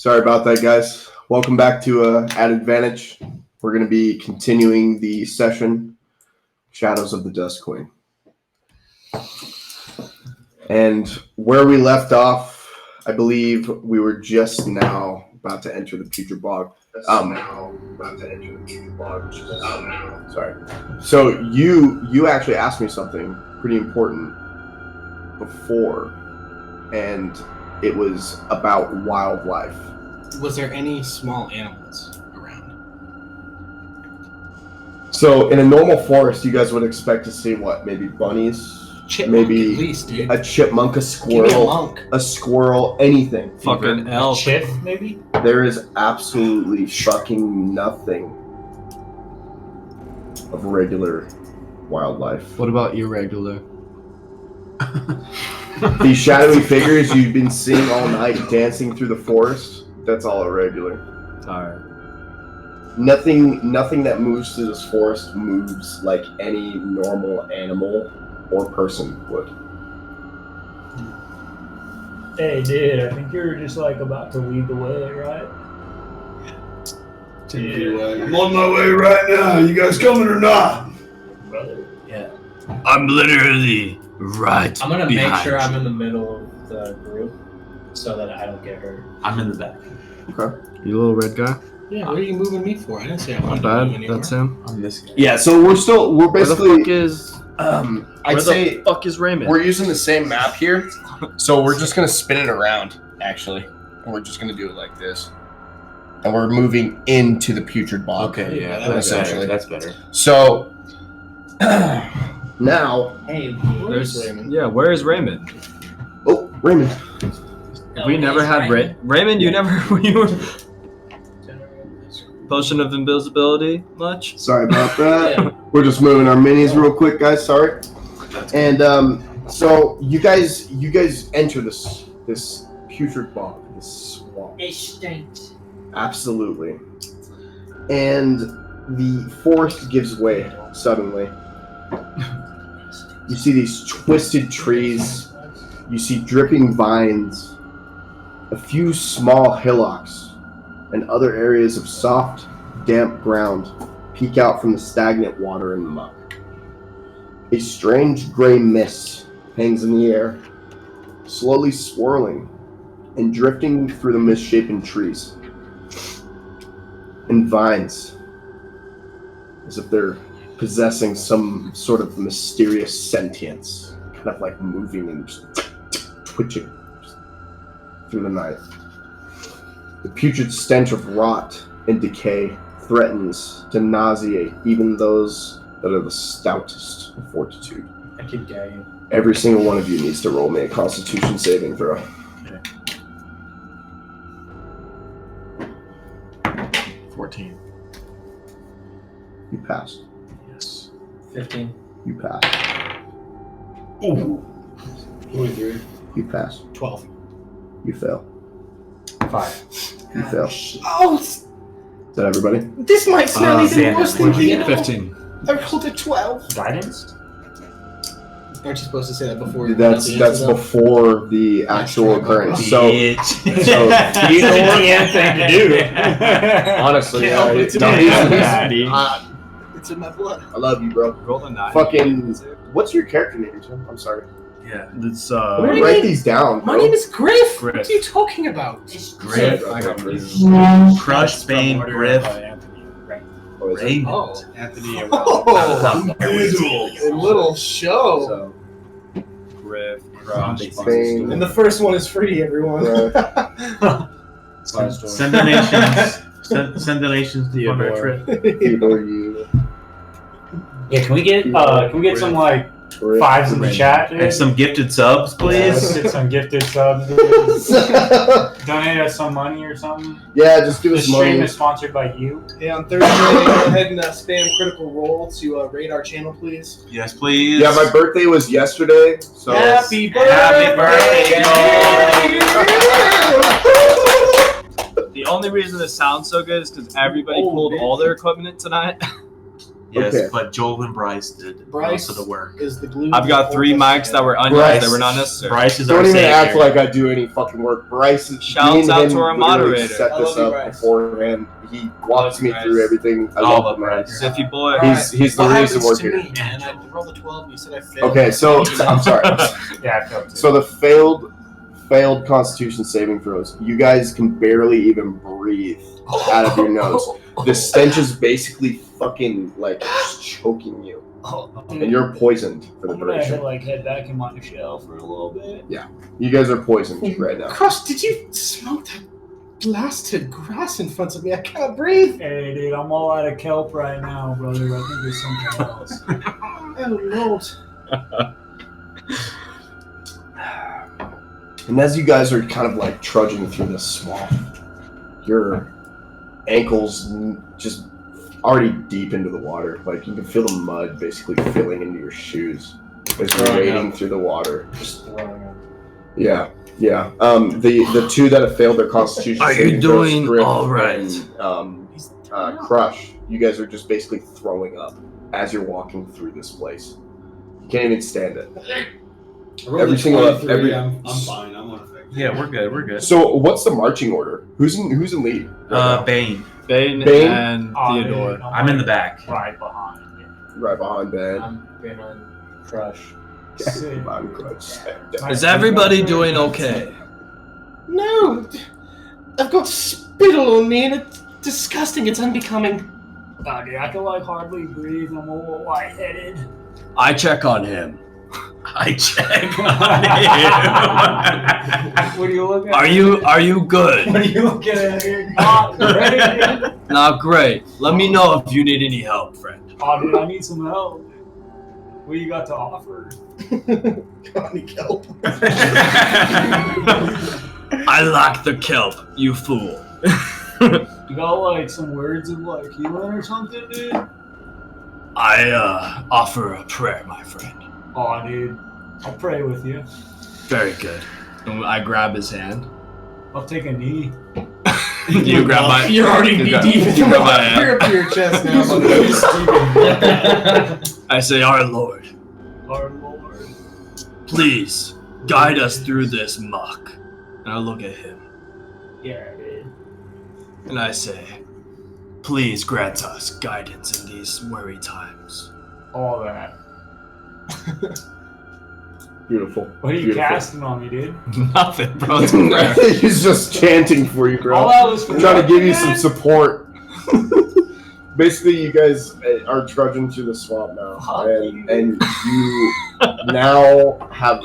Sorry about that, guys. Welcome back to At Advantage. We're going to be continuing the session, Shadows of the Dusk Queen. And where we left off, I believe we were just now about to enter the Putrid Bog. Sorry. So you actually asked me something pretty important before, and it was about wildlife. Was there any small animals around? So in a normal forest, you guys would expect to see what? Maybe bunnies? Chipmunk maybe at least, dude. a chipmunk, a squirrel, Give me a monk. a squirrel, anything. Fucking elk. Chiff, maybe? There is absolutely fucking nothing of regular wildlife. What about irregular? These shadowy figures you've been seeing all night dancing through the forest, that's all irregular. Alright. Nothing that moves through this forest moves like any normal animal or person would. Hey, dude, I think you were just like about to lead the way, right? I'm on my way right now. You guys coming or not? Brother. Yeah. I'm literally right. I'm gonna make behind sure I'm you. in the middle of the group so that I don't get hurt. I'm in the back. Okay. You little red guy? Yeah, what are you moving me for? I didn't say I Not wanted to move bad. anywhere. That's him. I'm this guy. Yeah, so we're basically Where the fuck is? I'd Where say the fuck is Raymond? we're using the same map here, so we're just gonna spin it around, actually. And we're just gonna do it like this. And we're moving into the Putrid Bog. Okay, yeah, that's essentially. That's better. So now, Hey, There's, Raymond? yeah, where is Raymond? oh, Raymond. We never had Raymond. You never you were potion of invisibility much? Sorry about that. We're just moving our minis real quick, guys. Sorry. And so you guys enter this Putrid Bog, this swamp. It stinks. Absolutely. And the forest gives way suddenly. You see these twisted trees. You see dripping vines. A few small hillocks and other areas of soft, damp ground peek out from the stagnant water and muck. A strange gray mist hangs in the air, slowly swirling and drifting through the misshapen trees and vines, as if they're possessing some sort of mysterious sentience, kind of like moving and just twitching through the night. The putrid stench of rot and decay threatens to nauseate even those that are the stoutest of fortitude. I keep gagging. Every single one of you needs to roll me a Constitution saving throw. Okay. 14. You passed. Yes. 15. You passed. Ooh. 23. You passed. 12. You fail. 5. You fail. Oh, Is that everybody? this might smell even Sam, worse than you. 15. I rolled a 12. Guidance? Aren't you supposed to say that before? you That's put out the answer, before the actual occurrence. So You know what the thing to do. honestly, Can't help it, I It's in my blood. love you, bro. Roll a 9. Fucking, what's your character name, Tim? I'm sorry. Yeah. It's Let me write these down, My bro. name is Griff. Griff. What are you talking about? It's Griff. I got Crush, Bane, Griff, Oh, is it? Raymond. Oh, Anthony oh, Individuals. a little show. So, Griff, Bane, And the first one is free, everyone. Send donations. Send donations to fund our trip. Theodore, you, Yeah, can we get some like Griff, 5s in the chat, dude? And some gifted subs, Yeah, let's please. get some gifted subs. Dude. Donate us some money or something. Yeah, just give The us stream money. is sponsored by you. Yeah, on Thursday, go ahead and spam Critical Role to rate our channel, please. Yes, please. Yeah, my birthday was yesterday, so Happy birthday! Happy birthday, The only reason this sounds so good is because everybody pulled all their equipment tonight. Yes, Okay. but Joel and Bryce did Bryce most of the work. is the glue. I've got 3 mics that were unused. Bryce. They were not necessary. Bryce is Don't our even savior. act like I do any fucking work. Bryce is Shouts me and out him to our literally moderator. set I this love you, up Bryce. beforehand. He walks me Bryce. through everything. I Oh, love him, man. Bryce. Ziffy boy. He's the What reason happens we're to here. me? And I rolled a 12, and you said I failed. Okay, so I'm sorry. Yeah, I felt too. So the failed Constitution saving throws. You guys can barely even breathe out of your nose. The stench is basically fucking like just choking you, and you're poisoned for the I'm gonna duration. head back in my shell for a little bit. Yeah, you guys are poisoned right now. Gosh, did you smoke that blasted grass in front of me? I can't breathe. Hey, dude, I'm all out of kelp right now, brother. I think there's something else. Oh Lord. And as you guys are kind of like trudging through this swamp, your ankles just already deep into the water. Like you can feel the mud basically filling into your shoes as you're wading through the water. Just throwing them. Yeah. The 2 that have failed their Constitution. Are you saving throws, doing Griff all right? And, Crush. You guys are just basically throwing up as you're walking through this place. You can't even stand it. Every single I'm fine. I'm unaffected. Yeah, we're good. We're good. So what's the marching order? Who's in lead? right now? Bane. Bane Bane? and Theodore. Dude, I'm in the back. Right behind you. Right behind Ben. I'm behind Crush. Sick. Behind Crush. Is everybody doing okay? No, I've got spittle on me, and it's disgusting. It's unbecoming. Oh, dude, I can like hardly breathe. I'm a little lightheaded. I check on him. I check on him. What are you looking at? Are you good? What are you looking at here? Not great. Not great. Let me know if you need any help, friend. Oh, dude, I need some help. What you got to offer? Got any kelp? I lack the kelp, you fool. You got like some words of like healing or something, dude? I offer a prayer, my friend. Oh, dude, I'll pray with you. Very good. And I grab his hand. I'll take a knee. You grab my. You're already knee deep in grab my hand. You're up to your chest now. I say, Our Lord, Our Lord. please guide us through this muck. And I look at him Yeah, dude. and I say, please grant us guidance in these worry times. All that. Beautiful. What are you Beautiful. casting on me, dude? Nothing, bro. It's a prayer. He's just chanting for you, bro. All that was for Trying to give you nothing, some support. Basically, you guys are trudging through the swamp now, and you now have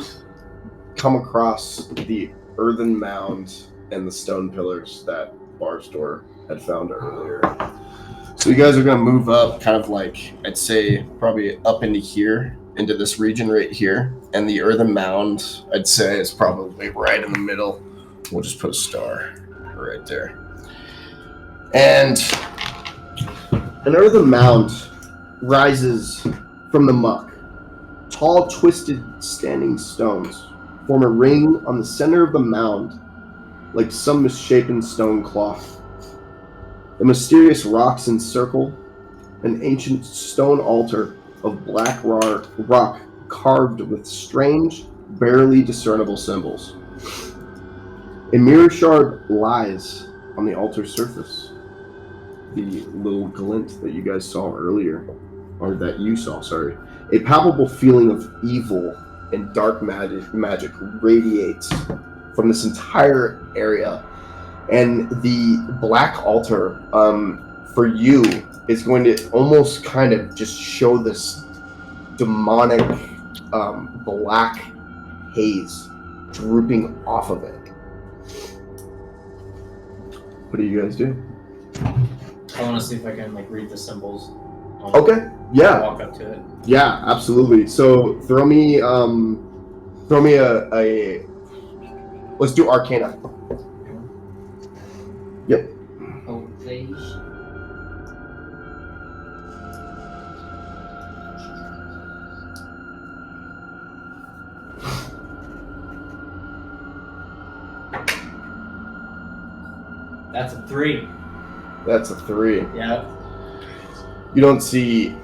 come across the earthen mound and the stone pillars that Barstow had found earlier. So you guys are going to move up, kind of like, I'd say, probably up into here, into this region right here. And the earthen mound, I'd say, is probably right in the middle. We'll just put a star right there. And an earthen mound rises from the muck. Tall, twisted, standing stones form a ring on the center of the mound, like some misshapen stone cloth. The mysterious rocks encircle an ancient stone altar of black rock carved with strange, barely discernible symbols. A mirror shard lies on the altar surface. The little glint that you guys saw earlier, or that you saw, sorry. A palpable feeling of evil and dark magic radiates from this entire area. And the black altar, for you, is going to almost kind of just show this demonic black haze drooping off of it. What do you guys do? I want to see if I can like read the symbols. Okay. Yeah. Walk up to it. Yeah, absolutely. So throw me a let's do Arcana. Yep. Oh, please. That's a 3. That's a 3. Yeah. You don't see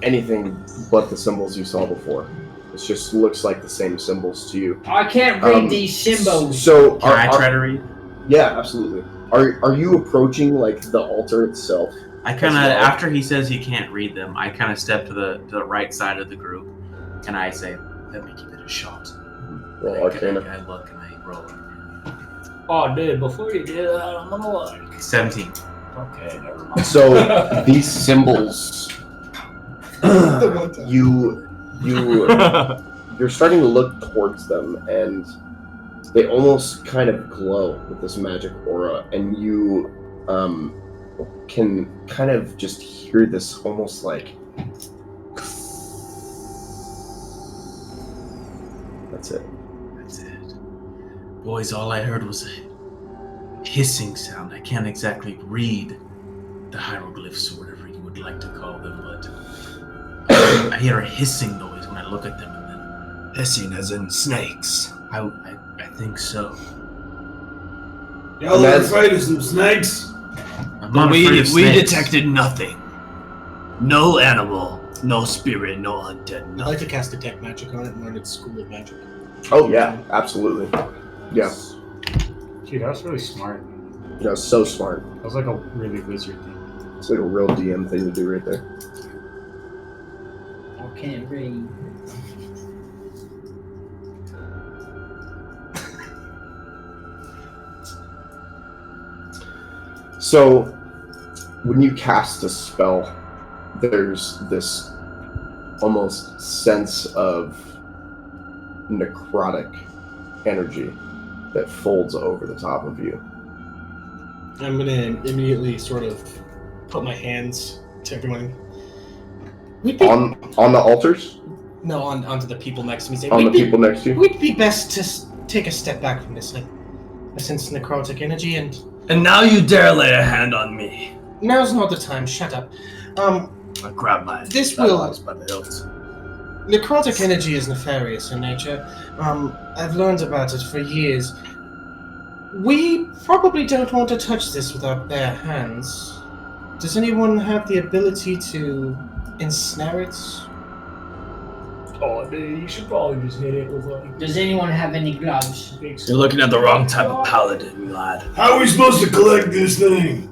anything but the symbols you saw before. It just looks like the same symbols to you. I can't read these symbols. So Can I try to read? Yeah, absolutely. Are you approaching like the altar itself? I kind of, after he says he can't read them, I kind of step to the right side of the group, and I say, "Let me give it a shot." Roll Arcana. I look and I roll. Oh, dude, before you do that, I'm gonna like. 17. Okay, never mind. So these symbols, you're starting to look towards them, and they almost kind of glow with this magic aura, and you can kind of just hear this almost like. That's it. That's it. Boys, all I heard was a hissing sound. I can't exactly read the hieroglyphs or whatever you would like to call them, but I hear a hissing noise when I look at them, and then hissing as in snakes. I think so. Y'all are afraid of some snakes? I'm not afraid of We snakes. detected nothing. No animal, no spirit, no undead. I'd like to cast Detect Magic on it and learn its school of magic. Oh yeah, absolutely. Yeah. Dude, that was really smart. Yeah, so smart. That was like a really wizard thing. It's like a real DM thing to do right there. I can't read. So, when you cast a spell, there's this almost sense of necrotic energy that folds over the top of you. I'm gonna immediately sort of put my hands to everyone. On the altars? No, onto the people next to me. Say, On the people next to you? We'd be best to take a step back from this. I sense necrotic energy, and now you dare lay a hand on me. now's not the time. Shut up. I grab my This will. by the hilt. Necrotic energy is nefarious in nature. I've learned about it for years. We probably don't want to touch this with our bare hands. Does anyone have the ability to ensnare it? Oh, dude, you should probably just hit it with like. Does anyone have any gloves? You're looking at the wrong type of paladin, lad. How are we supposed to collect this thing?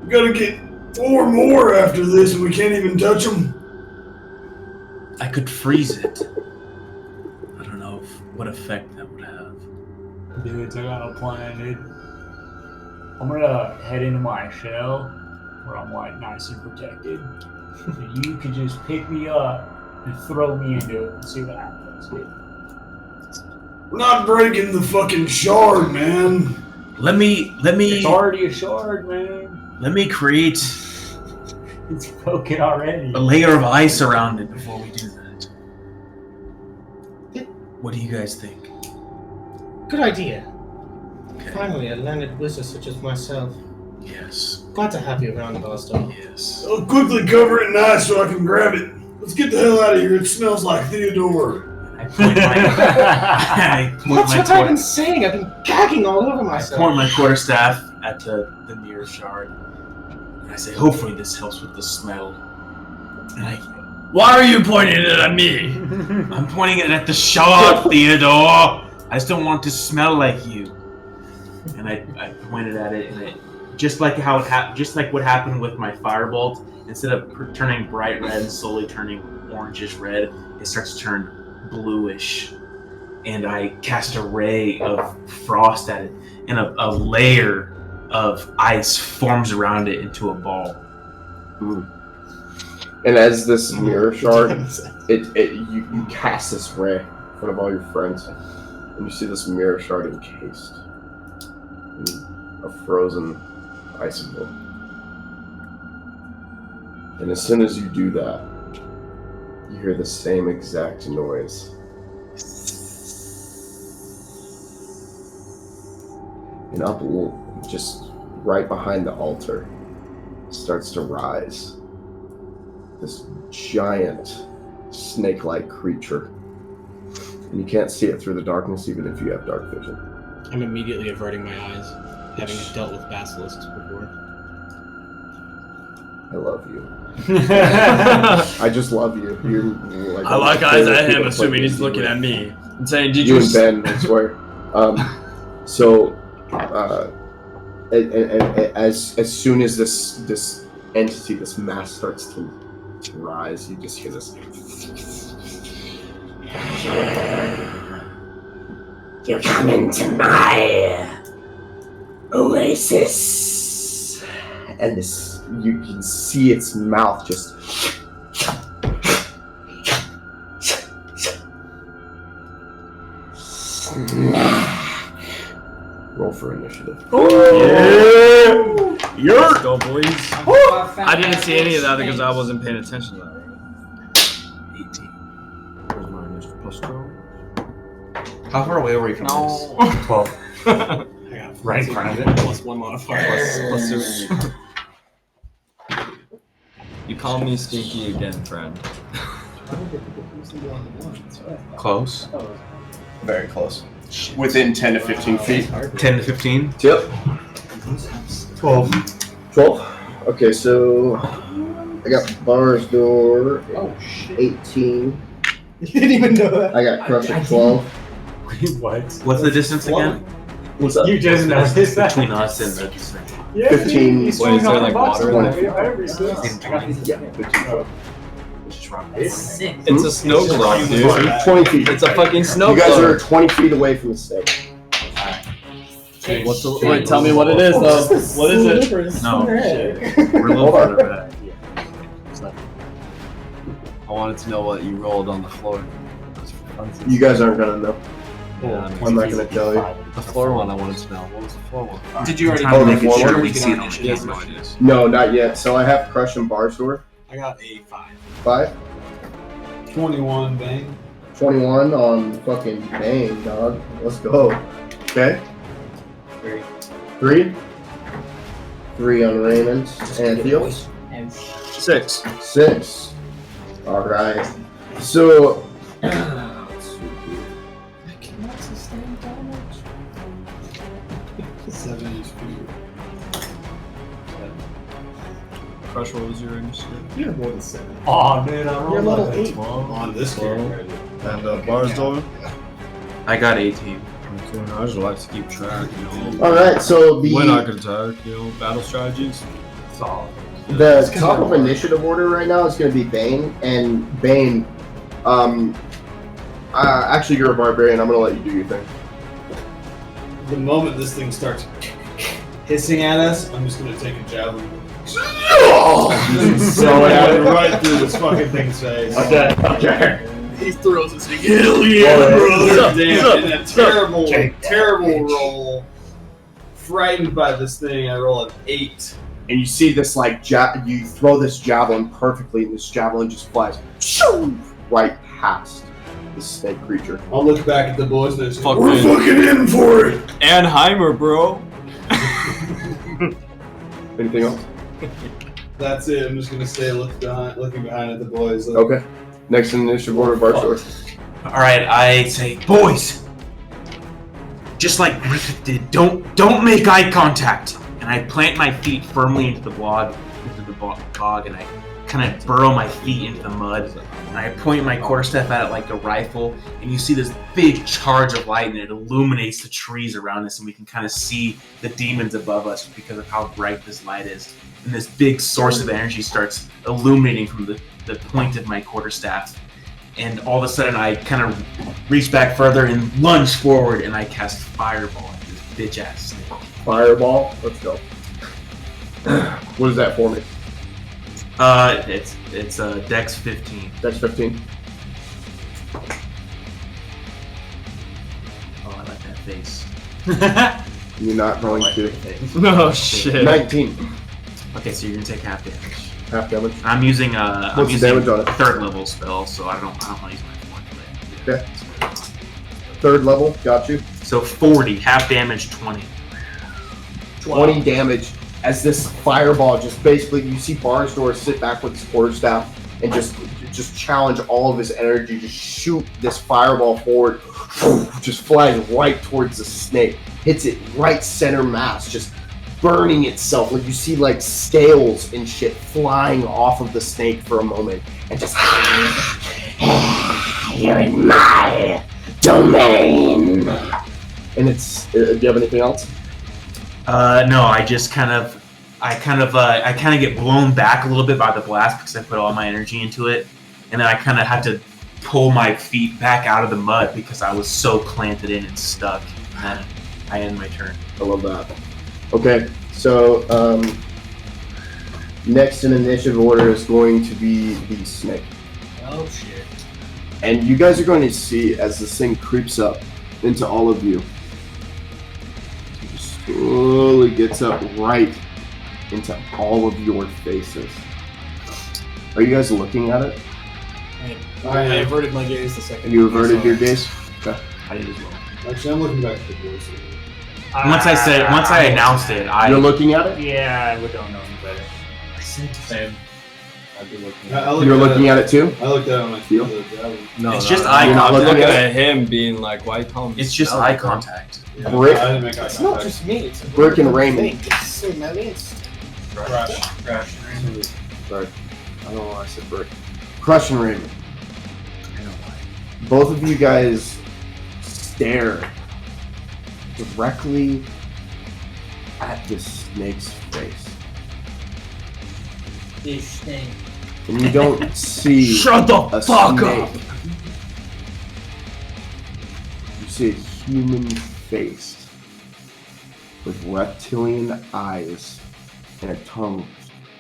We gotta get 4 more after this and we can't even touch them. I could freeze it. I don't know what effect that would have. Dudes, I got a plan, dude. I'm gonna head into my shell where I'm like nice and protected. So you could just pick me up and throw me into it and see what happens, dude. We're not breaking the fucking shard, man. Let me. It's already a shard, man. Let me create It's broken already. a layer of ice around it before we do that. What do you guys think? Good idea. Finally, a learned wizard such as myself. Yes. Glad to have you around, Barstow. Yes. I'll quickly cover it in ice so I can grab it. Let's get the hell out of here. It smells like Theodore. I point my That's what I've been saying. I've been gagging all over I myself. point my quarterstaff at the nearest shard, and I say, "Hopefully, this helps with the smell." And Why are you pointing it at me? I'm pointing it at the shard, Theodore. I just don't want it to smell like you. And I pointed at it, and just like how just like what happened with my firebolt, instead of turning bright red and slowly turning orangish red, it starts to turn bluish. And I cast a ray of frost at it, and a layer of ice forms around it into a ball. And as this mirror shard, you cast this ray in front of all your friends, and you see this mirror shard encased in a frozen icicle. And as soon as you do that, you hear the same exact noise. And up, just right behind the altar, starts to rise this giant snake-like creature. And you can't see it through the darkness even if you have dark vision. I'm immediately averting my eyes, having dealt with basilisks before. I love you. I just love you. You're like I like eyes at him, assuming he's looking at me and saying, "Did you you?" and Ben, I swear. So, as soon as this entity, this mass starts to rise, you just hear this. You come into my oasis, and this, you can see its mouth just. Roll for initiative. Yeah! Let's go, boys. I didn't see any of that because I wasn't paying attention to that. 18. Where's my initiative? Plus 12? How far away were you from this? 12. Right in front of it. Plus 1 modifier. Plus 2. You call me stinky again, friend. Close. Very close. Within 10 to 15 feet. 10 to 15? Yep. 12. 12? Okay, so I got Bar's door. Oh, shit. 18. You didn't even know that. I got Crush at 12. Wait, what? What's the distance again? What's up? You just noticed that. Between us and the thing. Yeah, 15. He's swung Wait, is there on like the box water? on that. I resist. Yeah, 15. It's a snow globe, dude. 20 feet. It's a fucking snow You guys globe. are 20 feet away from the snake. What's the, wait, tell me what it is, though. What is it? No. We're a little Hold on. further back. I wanted to know what you rolled on the floor. You guys aren't gonna know. Yeah, I'm not gonna tell you. The floor one I wanted to know. What was the floor one? Did you already Oh, the make it floor sure one? we see it on the camera? No, not yet. So I have Crush and Bar's door. I got a 5. 5. 21, bang. 21 on fucking Bane, dog. Let's go. Okay. 3. 3 on Raymond. And Fields. 6. 6. Alright. So. Let's see here. I cannot sustain damage. 7 HP. Crush, what was your initiative? You have more than 7. Oh, dude, I rolled You're level like a 12 8. on this character. And Bar's door? I got 18. Okay, I just like to keep track, you know. Alright, so When I can attack, you know, battle strategies. Solid. the top of initiative order right now is going to be Bane. And Bane, actually, you're a barbarian. I'm going to let you do your thing. The moment this thing starts hissing at us, I'm just gonna take a javelin. So right through this fucking thing's face. Okay. He throws this thing. Hell yeah, brother! Damn, in a terrible roll. Frightened by this thing, I roll an 8. And you see this you throw this javelin perfectly, and this javelin just flies right past the snake creature. I'll look back at the boys and say, Fucking- we're fucking in for it! Anheimer, bro. Anything else? That's it. I'm just gonna stay looking behind at the boys. Okay. Next in the initiative order, Barstow. Alright, I say, boys! Just like Griffith did, don't make eye contact! And I plant my feet firmly into the bog, and I kind of burrow my feet into the mud, and I point my quarterstaff at it like a rifle, and you see this big charge of light, and it illuminates the trees around us, and we can kind of see the demons above us because of how bright this light is. And this big source of energy starts illuminating from the point of my quarterstaff. And all of a sudden, I kind of reach back further and lunge forward, and I cast Fireball at this bitch-ass snake. Fireball? Let's go. What is that for me? It's Dex 15. Dex 15. Oh, I like that face. You're not going to. No shit. 19. Okay, so you're gonna take half damage. Half damage. I'm using What's the damage on it? 3rd level spell, so I don't want to use my 4th. Okay. 3rd level, got you. So 40, half damage, 20. 20 damage as this fireball just basically, you see Barstow sit back with his quarterstaff and just challenge all of his energy, just shoot this fireball forward, just flies right towards the snake, hits it right center mass, just burning itself. Like you see like scales and shit flying off of the snake for a moment, and just you're in my domain. And it's. Do you have anything else? No, I kind of get blown back a little bit by the blast because I put all my energy into it, and then I kind of had to pull my feet back out of the mud because I was so planted in and stuck. And then I end my turn. I love that. Okay, so next in initiative order is going to be the snake. Oh shit. And you guys are going to see as this thing creeps up into all of you. It slowly gets up right into all of your faces. Are you guys looking at it? I averted my gaze the second. You averted your gaze? Okay. I did as well. Actually, I'm looking back at the boys. Once I announced it, You're looking at it? Yeah, we don't know any better. Same. I've been looking You're looking at it too? I looked at it on my Feel? No, It's no, just no. eye You're not contact. looking at him being like, why come? It's just eye contact. Yeah, Brick. I didn't make eye It's not contact. just me. It's a Brick and group Raymond. thing. It's so many. It's Crash. Sorry. I don't know why I said Brick. Crush and Raymond. Both of you guys stare directly at this snake's face. This snake. And you don't see Shut the a fuck snake. up! You see a human face with reptilian eyes and a tongue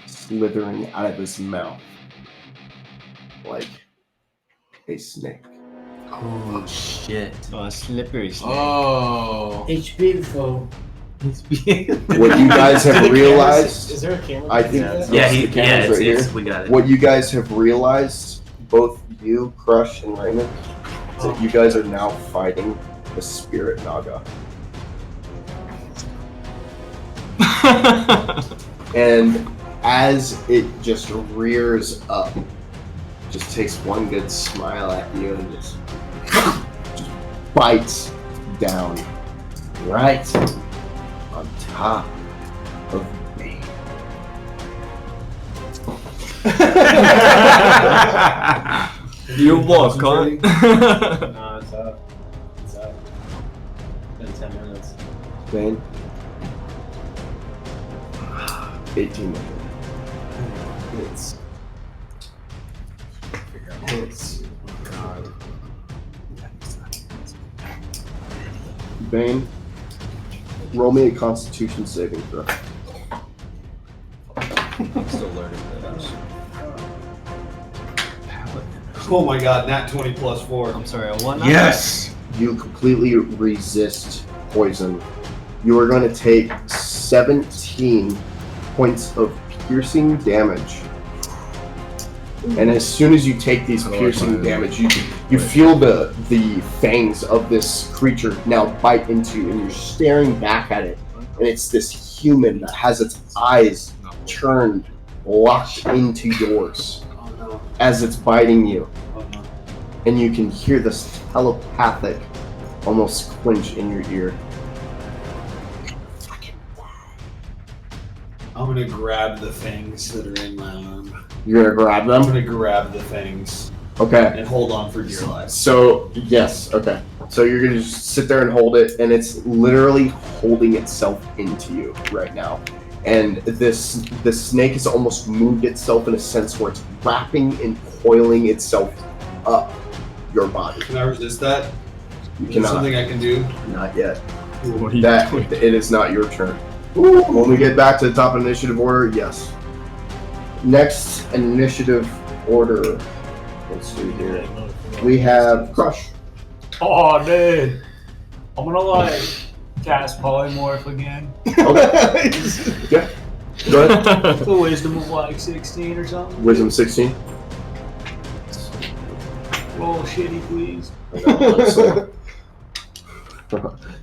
slithering out of his mouth like a snake. Oh shit! Oh, a slippery snake. Oh. It's beautiful. What you guys have realized, Is there a camera? I think Yeah, the camera's right here. we got it. What you guys have realized, both you, Crush, and Raymond, is that you guys are now fighting the Spirit Naga. And as it just rears up, just takes one good smile at you and just bites down right on top of me. You what, cunt? No, it's up. It's up. It's been 10 minutes. Bane? 18 minutes. Hits. Hits. Oh god. Bane, roll me a Constitution saving throw. I'm still learning this. Oh my god, nat 20 plus 4. I'm sorry, a 1? Yes. You completely resist poison. You are going to take 17 points of piercing damage. And as soon as you take these piercing damage, you feel the fangs of this creature now bite into you, and you're staring back at it. And it's this human that has its eyes turned, locked into yours as it's biting you. And you can hear this telepathic, almost clinch in your ear. I'm gonna grab the things that are in my arm. You're gonna grab them? I'm gonna grab the things. Okay. And hold on for dear life. So, yes, okay. So you're gonna just sit there and hold it, and it's literally holding itself into you right now. And the snake has almost moved itself in a sense where it's wrapping and coiling itself up your body. Can I resist that? You Is there cannot. something I can do? Not yet. It is not your turn. When we get back to the top of initiative order, yes. Next initiative order. Let's see here. We have Crush. Oh, dude. I'm gonna like cast polymorph again. Okay. Yeah. Go ahead. The wisdom of like 16 or something. Wisdom 16. Roll shitty, please.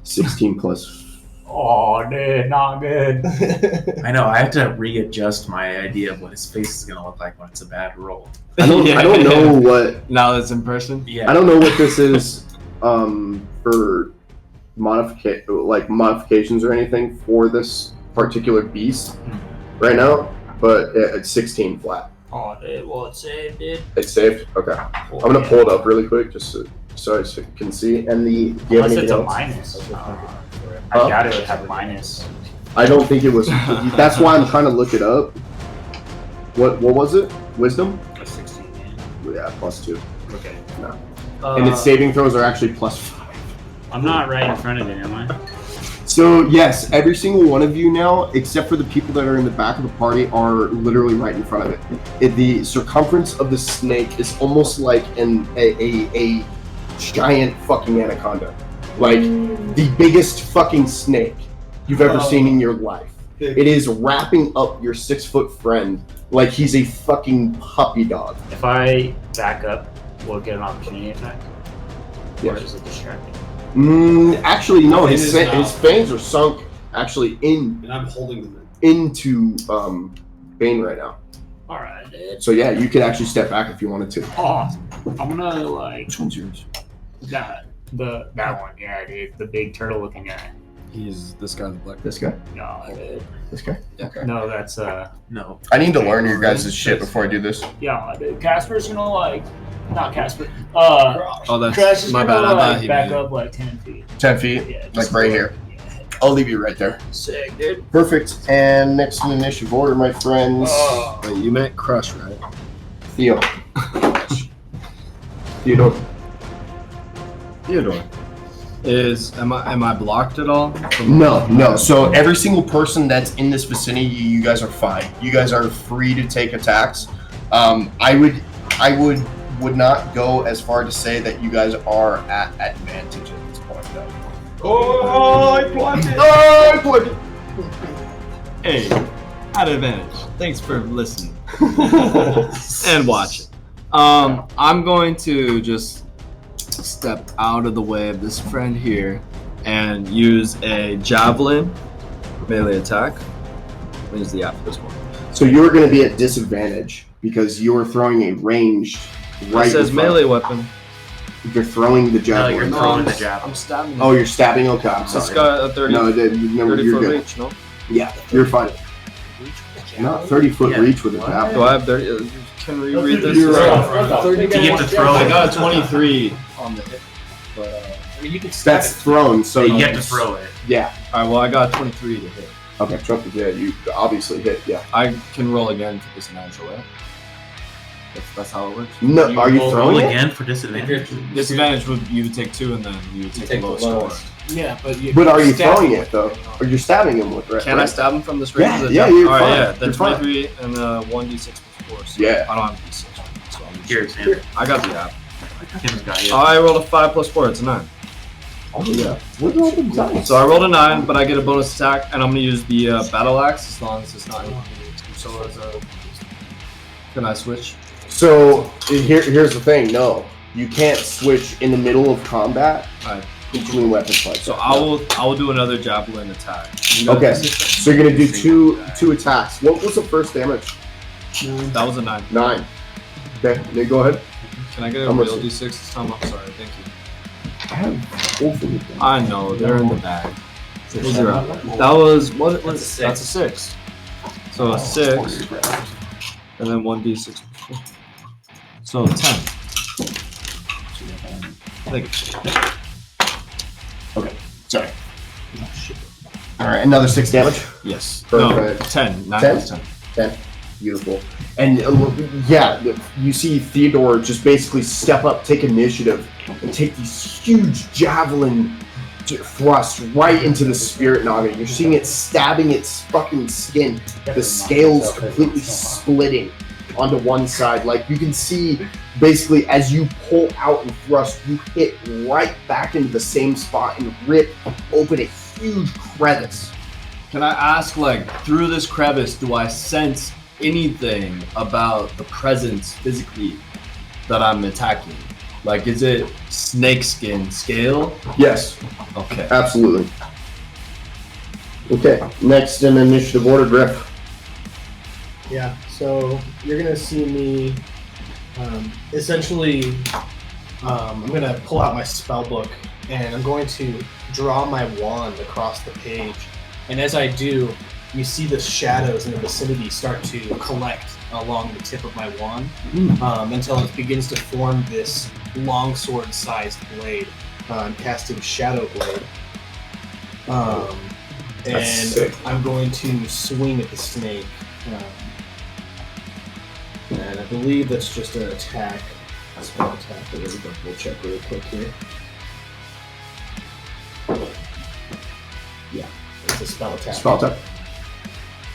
16 plus. Oh, dude, not good. I know. I have to readjust my idea of what his face is gonna look like when it's a bad roll. I don't know what. Now that's in person? Yeah. I don't know what this is for modifications or anything for this particular beast right now, but it's 16 flat. Oh, dude, well, it's saved, dude. It's saved? Okay. I'm going to pull it up really quick just so I can see. And do you have Unless anything it's a else? minus. I doubt it would have minus. I don't think it was. That's why I'm trying to look it up. What was it? Wisdom? A 16, Yeah, +2. Okay. No. And its saving throws are actually +5. I'm not right in front of it, am I? So yes, every single one of you now, except for the people that are in the back of the party, are literally right in front of it. The circumference of the snake is almost like a giant fucking anaconda, like the biggest fucking snake you've ever seen in your life. It is wrapping up your 6-foot friend like he's a fucking puppy dog. If I back up, we'll get an opportunity attack. Or Yes. is it distracting? Actually, no. It His is not. fangs are sunk actually And I'm holding them into Bane right now. Alright, dude. So yeah, you could actually step back if you wanted to. Oh, I'm gonna like. Which one's yours? That one, yeah, dude. The big turtle looking guy. He's this guy in the black. This guy? No, dude. This guy? Okay. No, that's No. I need to learn your guys' shit before I do this. yeah, dude. Casper's gonna like, not Casper. Oh, that's Crash is my gonna bad. I thought like he back made it. up like 10 feet. 10 feet? Yeah, Like just right here. I'll leave you right there. Sick, dude. Perfect. And next in initiative order, my friends. Wait, you meant crush, right? Theo. Theodore. Theodore. Am I blocked at all? No. So every single person that's in this vicinity, you guys are fine. You guys are free to take attacks. I would not go as far to say that you guys are at advantage at this point, though. Oh, I blocked it! Oh, I blocked it! Hey, at advantage. Thanks for listening and watching. I'm going to just step out of the way of this friend here and use a javelin melee attack. What is the after this one? So you're going to be at disadvantage because you're throwing a ranged right. It says in front. melee weapon. You're throwing the javelin. I'm stabbing. Oh, you're stabbing. Okay, I'm It's sorry. got a 30. No, 30 you're foot good. reach, no? Yeah, you're fine. Not 30-foot reach with a javelin. Do I have 30? Can we read this? You're You have to throw I it. got a 23 on the hit. But, I mean, you can That's thrown, so You have to throw it. Yeah. Alright, well, I got a 23 to hit. Okay, yeah, you obviously hit. Yeah. I can roll again for disadvantage, right? That's how it works. No, are you Roll throwing it? again for disadvantage? Disadvantage would you would take 2 and then you would take the lowest score. Yeah, but you. But are you throwing it though? Or you're stabbing him with it? Can I stab him from this range? Yeah, Is it yeah, done? you're Alright, fine. yeah, then You're fine. 23 and 1d6 plus 4. So Yeah. I don't have d6. So I'm just, Here, Sam. I got the app. Tim's got it. I rolled a 5 plus 4, it's a 9. Oh yeah. Look at all the dice. So I rolled a 9, but I get a bonus attack, and I'm gonna use the battle axe as long as it's not. So as a. Can I switch? So here's the thing. No, you can't switch in the middle of combat Alright. between weapons like So that. I will do another javelin attack. Okay. So you're gonna do two attacks. What was the first damage? That was a 9. 9. Okay. Then go ahead. Can I get a How much real is- d6 this time? I'm sorry, thank you. I have both of them. I know, they're in the bag. What's your app? That was what? That's a 6. That's a 6. So a 6, and then 1d6. So 10. Thank you. Okay. Sorry. All right. Another 6 damage. Yes. Perfect. No, 10. 9 10? plus 10. 10. Beautiful. And yeah, you see Theodore just basically step up, take initiative, and take these huge javelin thrusts right into the spirit noggin. You're seeing it stabbing its fucking skin. The scales completely splitting onto one side. Like you can see basically as you pull out and thrust, you hit right back into the same spot and rip open a huge crevice. Can I ask, like, through this crevice, do I sense anything about the presence physically that I'm attacking? Like, is it snakeskin scale? Yes. Okay. Absolutely. Okay. Next in initiative order, Griff. Yeah, so you're gonna see me essentially I'm gonna pull out my spell book and I'm going to draw my wand across the page, and as I do, you see the shadows in the vicinity start to collect along the tip of my wand until it begins to form this longsword-sized blade. I'm casting Shadow Blade. And sick. I'm going to swing at the snake. And I believe that's just an attack. A spell attack. But we'll check real quick here. Yeah, it's a spell attack. Spell attack.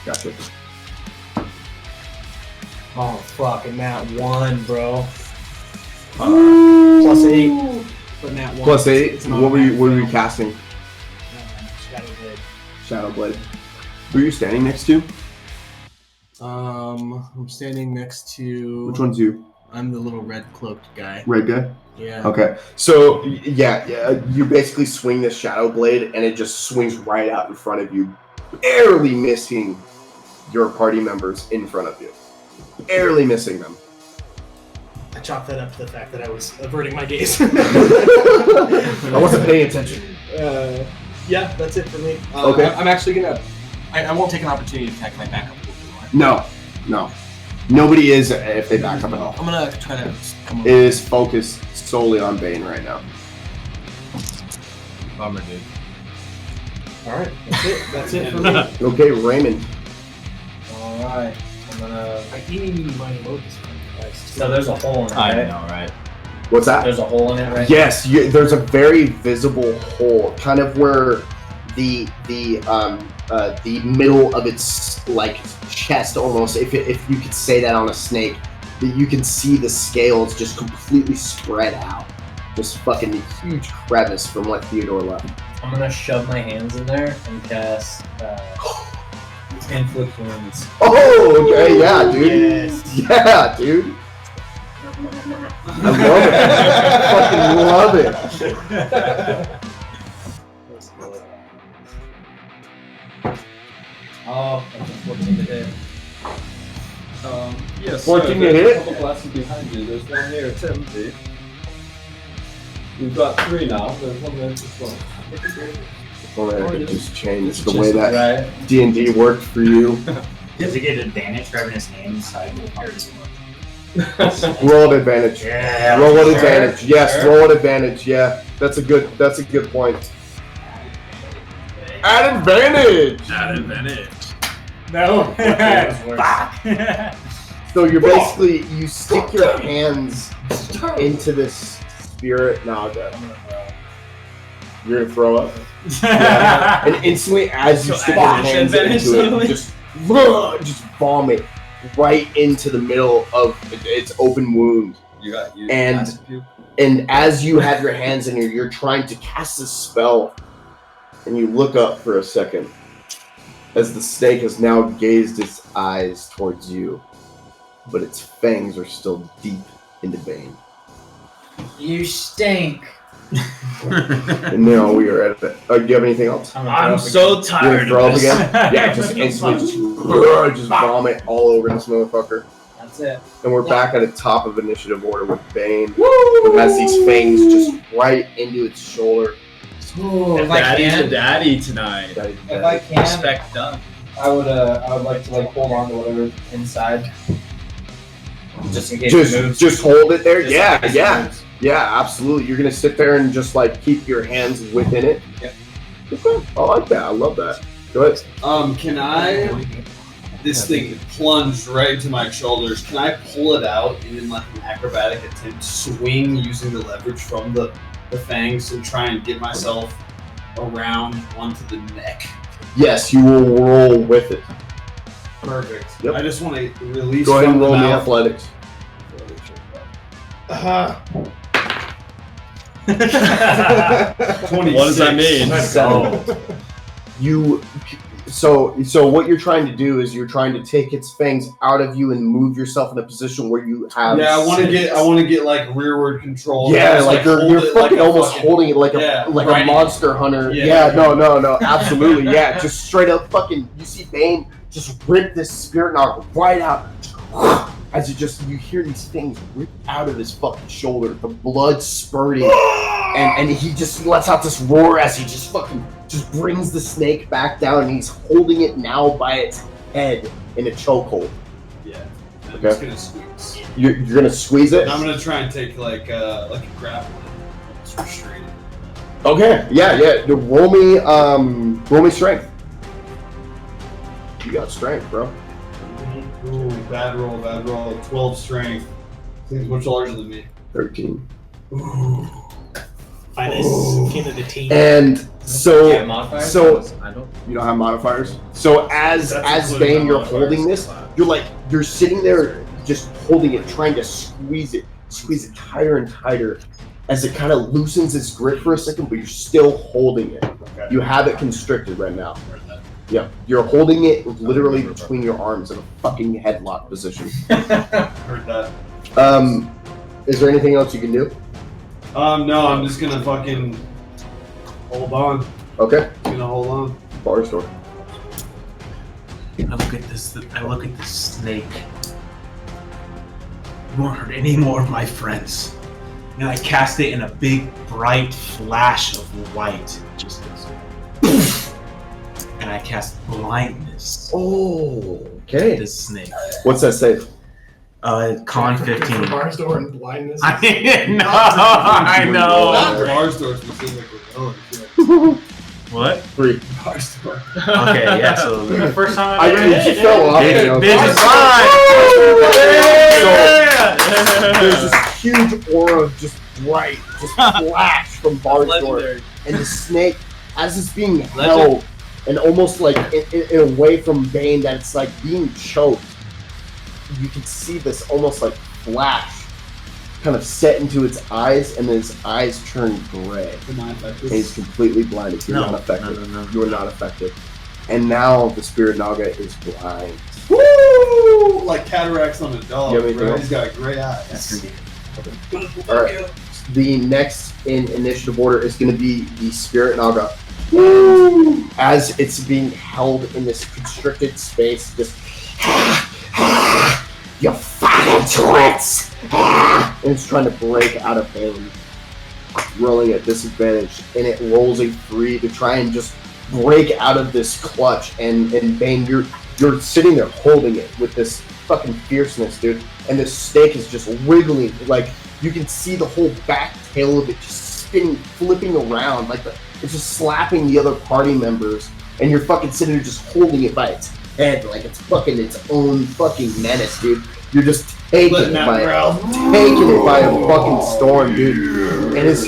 Gotcha. Oh fuck, and that one, bro. +8. But that one. +8. It's not What were a you bad casting? Shadow Blade. Shadow Blade. Who are you standing next to? I'm standing next to. Which one's you? I'm the little red cloaked guy. Red guy? Yeah. Okay. So, yeah, you basically swing this Shadow Blade, and it just swings right out in front of you, barely missing your party members in front of you. Barely missing them. I chalk that up to the fact that I was averting my gaze. I wasn't paying attention. Yeah, that's it for me. Okay. I'm actually gonna. I won't take an opportunity to attack my backup. No. Nobody is if they back up at all. I'm gonna try to come It is focused solely on Bane right now. Bummer, dude. Alright, that's it for me. Okay, Raymond. Alright, I'm gonna. Eeny, miny, locust. So there's a hole in it, I right? know, right? What's that? There's a hole in it, right? Yes, there's a very visible hole, kind of where the middle of its like chest, almost, if you could say that on a snake, that you can see the scales just completely spread out, just fucking huge crevice from what Theodore left. I'm gonna shove my hands in there and cast Inflict Wounds. Oh, okay, yeah, dude. Yes. Yeah, dude. I love it. I fucking love it. Oh, that's a 14 to hit. Yes. 14 to there's hit? a couple glasses behind you. There's one here, it's empty. We've got 3 now. There's one there as well. It just changed the way that D&D worked for you. Does he get advantage for having his name inside the cards? Roll at advantage. Yeah, roll at sure. advantage. Yes, Sure. roll at advantage. Yeah, that's a good point. At advantage. At advantage. No. Fuck. So you're basically you stick your hands into this spirit. No, okay. You're gonna throw up. Yeah. And instantly, as you stick your hands into it, just vomit right into the middle of its open wound. And as you have your hands in here, you're trying to cast this spell, and you look up for a second as the snake has now gazed its eyes towards you, but its fangs are still deep into Bane. You stink. And now we are at it. Do you have anything else? I'm so tired Throw of up this. again? Yeah, just instantly just vomit all over this motherfucker. That's it. And we're back at the top of initiative order with Bane, who has these fangs just right into its shoulder. If I Daddy can, to daddy tonight. if I can, Respect done. I would like to hold on to whatever's inside. Just in case it moves. Just hold it there. Just Yeah, in case it yeah, moves. yeah. Absolutely. You're gonna sit there and just like keep your hands within it. Yep. Okay. I like that. I love that. Go ahead. Can I? This thing plunged right into my shoulders. Can I pull it out and in like an acrobatic attempt swing using the leverage from the fangs and try and get myself around onto the neck? Yes, you will roll with it. Perfect. Yep. I just want to release. Go ahead from and roll the me mouth. athletics. 26. What does that mean? So what you're trying to do is you're trying to take its fangs out of you and move yourself in a position where you have. Yeah, I want to get like rearward control. Yeah, Just, like you're hold it fucking like a almost fucking- holding it like yeah, a riding it. monster hunter. Yeah. Yeah, no, absolutely, yeah, just straight up fucking. You see Bane just rip this spirit knock right out. As you hear these things rip out of his fucking shoulder, the blood spurting, and he just lets out this roar as he just fucking just brings the snake back down, and he's holding it now by its head in a chokehold. Yeah. I'm Okay. just gonna squeeze. You're gonna squeeze it? And I'm gonna try and take like a grapple. Just restrain it. Okay, yeah. Roll me strength. You got strength, bro. Ooh, bad roll. 12 strength. Seems much larger than me. 13. Ooh. Minus skin of the teeth. And so, Yeah, modifiers? I don't. You don't have modifiers. So as Bane, you're holding this, you're sitting there just holding it, trying to squeeze it tighter and tighter, as it kind of loosens its grip for a second, but you're still holding it. Okay. You have it constricted right now. Yeah, you're holding it literally between your arms in a fucking headlock position. Heard that. Is there anything else you can do? No, I'm just gonna fucking hold on. Okay. Just gonna hold on. Bar store. I look at this snake. You won't hurt any more of my friends. And I cast it in a big, bright flash of white. Just goes, and I cast blindness. Oh, okay. This snake. What's that save? Con 15. Bar's door and blindness. I know. Bar's door specifically. Oh, What? 3. Bar's door. Okay, yeah. So The first time I just fell off. Bitch, you know, bitch is fine. There's this huge aura of just bright, just flash from Bar's door, and the snake, as it's being held, and almost like in a way from Bane that it's like being choked. You can see this almost like flash kind of set into its eyes, and then its eyes turn gray. And he's completely blinded. You're not affected. No. You're not affected. And now the Spirit Naga is blind. Woo! Like cataracts on a dog. You have anything Bro. else? He's got gray eyes. Alright. The next in initiative order is going to be the Spirit Naga. As it's being held in this constricted space, just you fucking twits! And it's trying to break out of Bane, rolling at disadvantage, and it rolls a 3 to try and just break out of this clutch. And Bane, you're sitting there holding it with this fucking fierceness, dude. And this snake is just wiggling, like you can see the whole back tail of it just spinning, flipping around, like it's just slapping the other party members. And you're fucking sitting there just holding it by its head like it's fucking its own fucking menace, dude. You're just taking it by a fucking storm, dude. And it's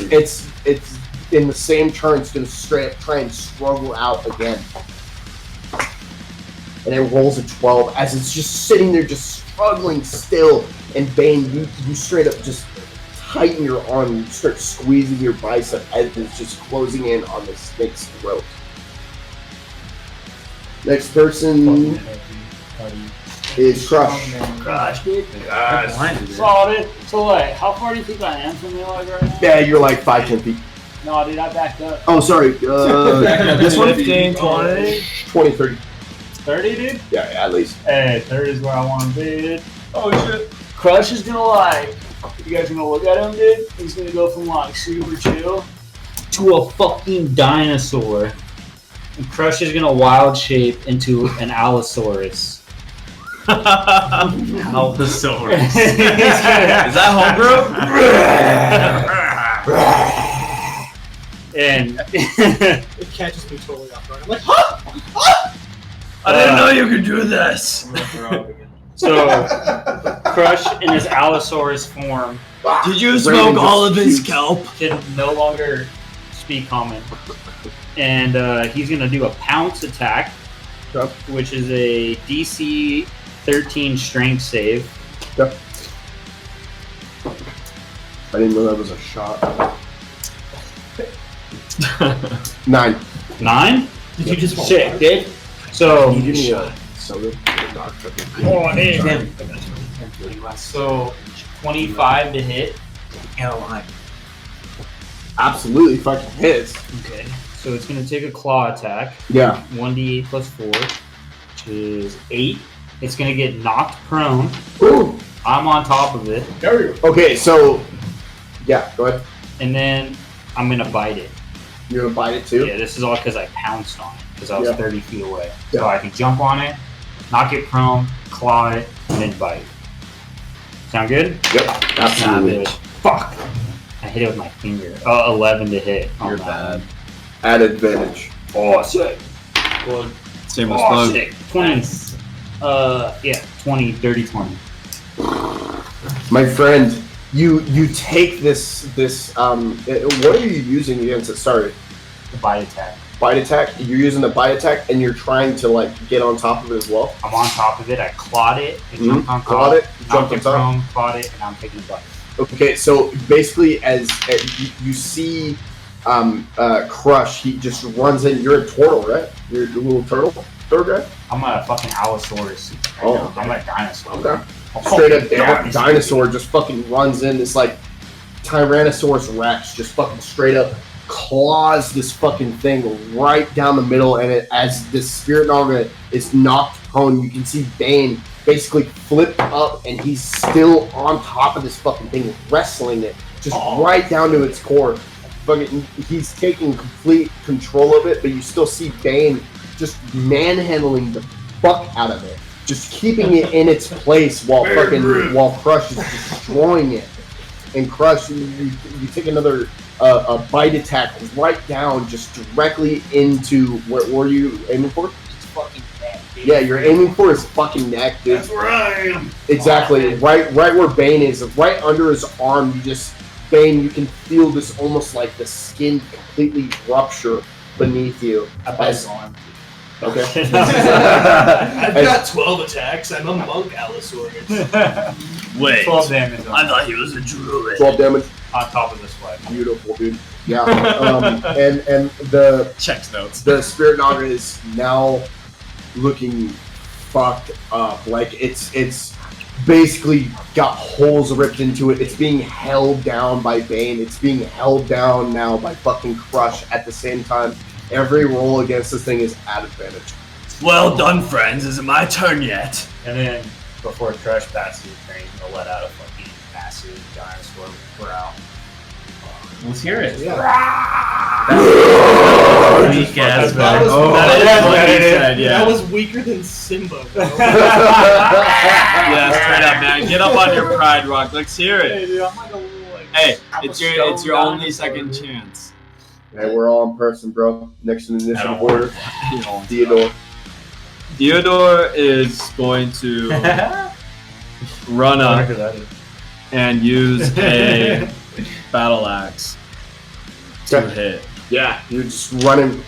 in the same turn, it's gonna try and struggle out again. And it rolls a 12 as it's just sitting there, just struggling still. And Bane, you straight up just tighten your arm, you start squeezing your bicep as it's just closing in on the snake's throat. Next person is Crush. Crush, dude. Blinded. Solid. So, like, how far do you think I am from you, like, right now? Yeah, you're like 5-10 feet. No, dude, I backed up. Oh, sorry. This one? 15, 20. 20, 30. 30, dude? Yeah, at least. Hey, 30 is where I want to be, dude. Oh, shit. Crush is gonna, like, you guys gonna look at him, dude? He's gonna go from, like, super chill to a fucking dinosaur. And Crush is gonna wild shape into an Allosaurus. Allosaurus. Is that homebrew? And It catches me totally off guard. I'm like, huh? I didn't know you could do this. so Crush in his Allosaurus form. Did you smoke all of his kelp? Can no longer speak common. And he's gonna do a pounce attack, which is a DC 13 strength save. Yep. I didn't know that was a shot. 9. 9? Did you just sick, dude? So you give me a soda? Oh, damn. So 25 to hit. And a line. Absolutely fucking hits. Okay. So it's gonna take a claw attack. Yeah. 1d8 plus 4, which is 8. It's gonna get knocked prone. Ooh. I'm on top of it. Okay, so yeah, go ahead. And then I'm gonna bite it. You're gonna bite it too? Yeah, this is all because I pounced on it because I was Yeah. 30 feet away. Yeah. So I can jump on it, knock it prone, claw it, and then bite. Sound good? Yep, absolutely. Fuck! I hit it with my finger. 11 to hit. You're bad. At advantage. Oh, sick. Well, same as Oh, Bug. sick. 20. Yeah, 20, 30, 20. My friend, you take this what are you using against it? Sorry. The bite attack. Bite attack? You're using the bite attack and you're trying to like get on top of it as well? I'm on top of it. I clawed it. I jumped on top. Clawed it, knocked jumped on it top. prone, clawed it, and now I'm taking a bite. Okay, so basically as you see Crush, he just runs in. You're a turtle, right? You're a little turtle guy? I'm a fucking Allosaurus. Oh, I'm a dinosaur. Okay. I'm Straight up fucking dinosaur just fucking runs in. This like Tyrannosaurus Rex just fucking straight up claws this fucking thing right down the middle, and as the spirit naga is knocked prone, you can see Bane basically flip up, and he's still on top of this fucking thing, wrestling it just right down to its core. Fucking, he's taking complete control of it, but you still see Bane just manhandling the fuck out of it, just keeping it in its place while Crush is destroying it. And Crush, you take another a bite attack right down, just directly into what were you aiming for? It's fucking bad. Yeah, you're aiming for his fucking neck, dude. That's where I am. Exactly, right where Bane is, right under his arm. Bane, you can feel this almost like the skin completely rupture beneath you. I bite his arm. Okay. I've got 12 attacks. I'm a monk Allosaurus. Wait. 12 damage. I thought he was a druid. 12 damage. On top of this fight. Beautiful, dude. Yeah. And the checks notes. The spirit naga is now looking fucked up. Like it's basically got holes ripped into it. It's being held down by Bane. It's being held down now by fucking Crush at the same time. Every roll against this thing is at advantage. Well done, friends. Is it my turn yet? And then, before Crush passes his turn, he's gonna let out a fucking massive dinosaur growl. Let's hear it. Yeah. Weak ass That was, that was weaker than Simba, bro. Yeah, straight up, man. Get up on your pride, Rock. Let's hear it. Hey, it's your only second chance. Hey, we're all in person, bro. Next in the initiative order. Theodore is going to run up and use a battle axe to hit. Yeah, you're just running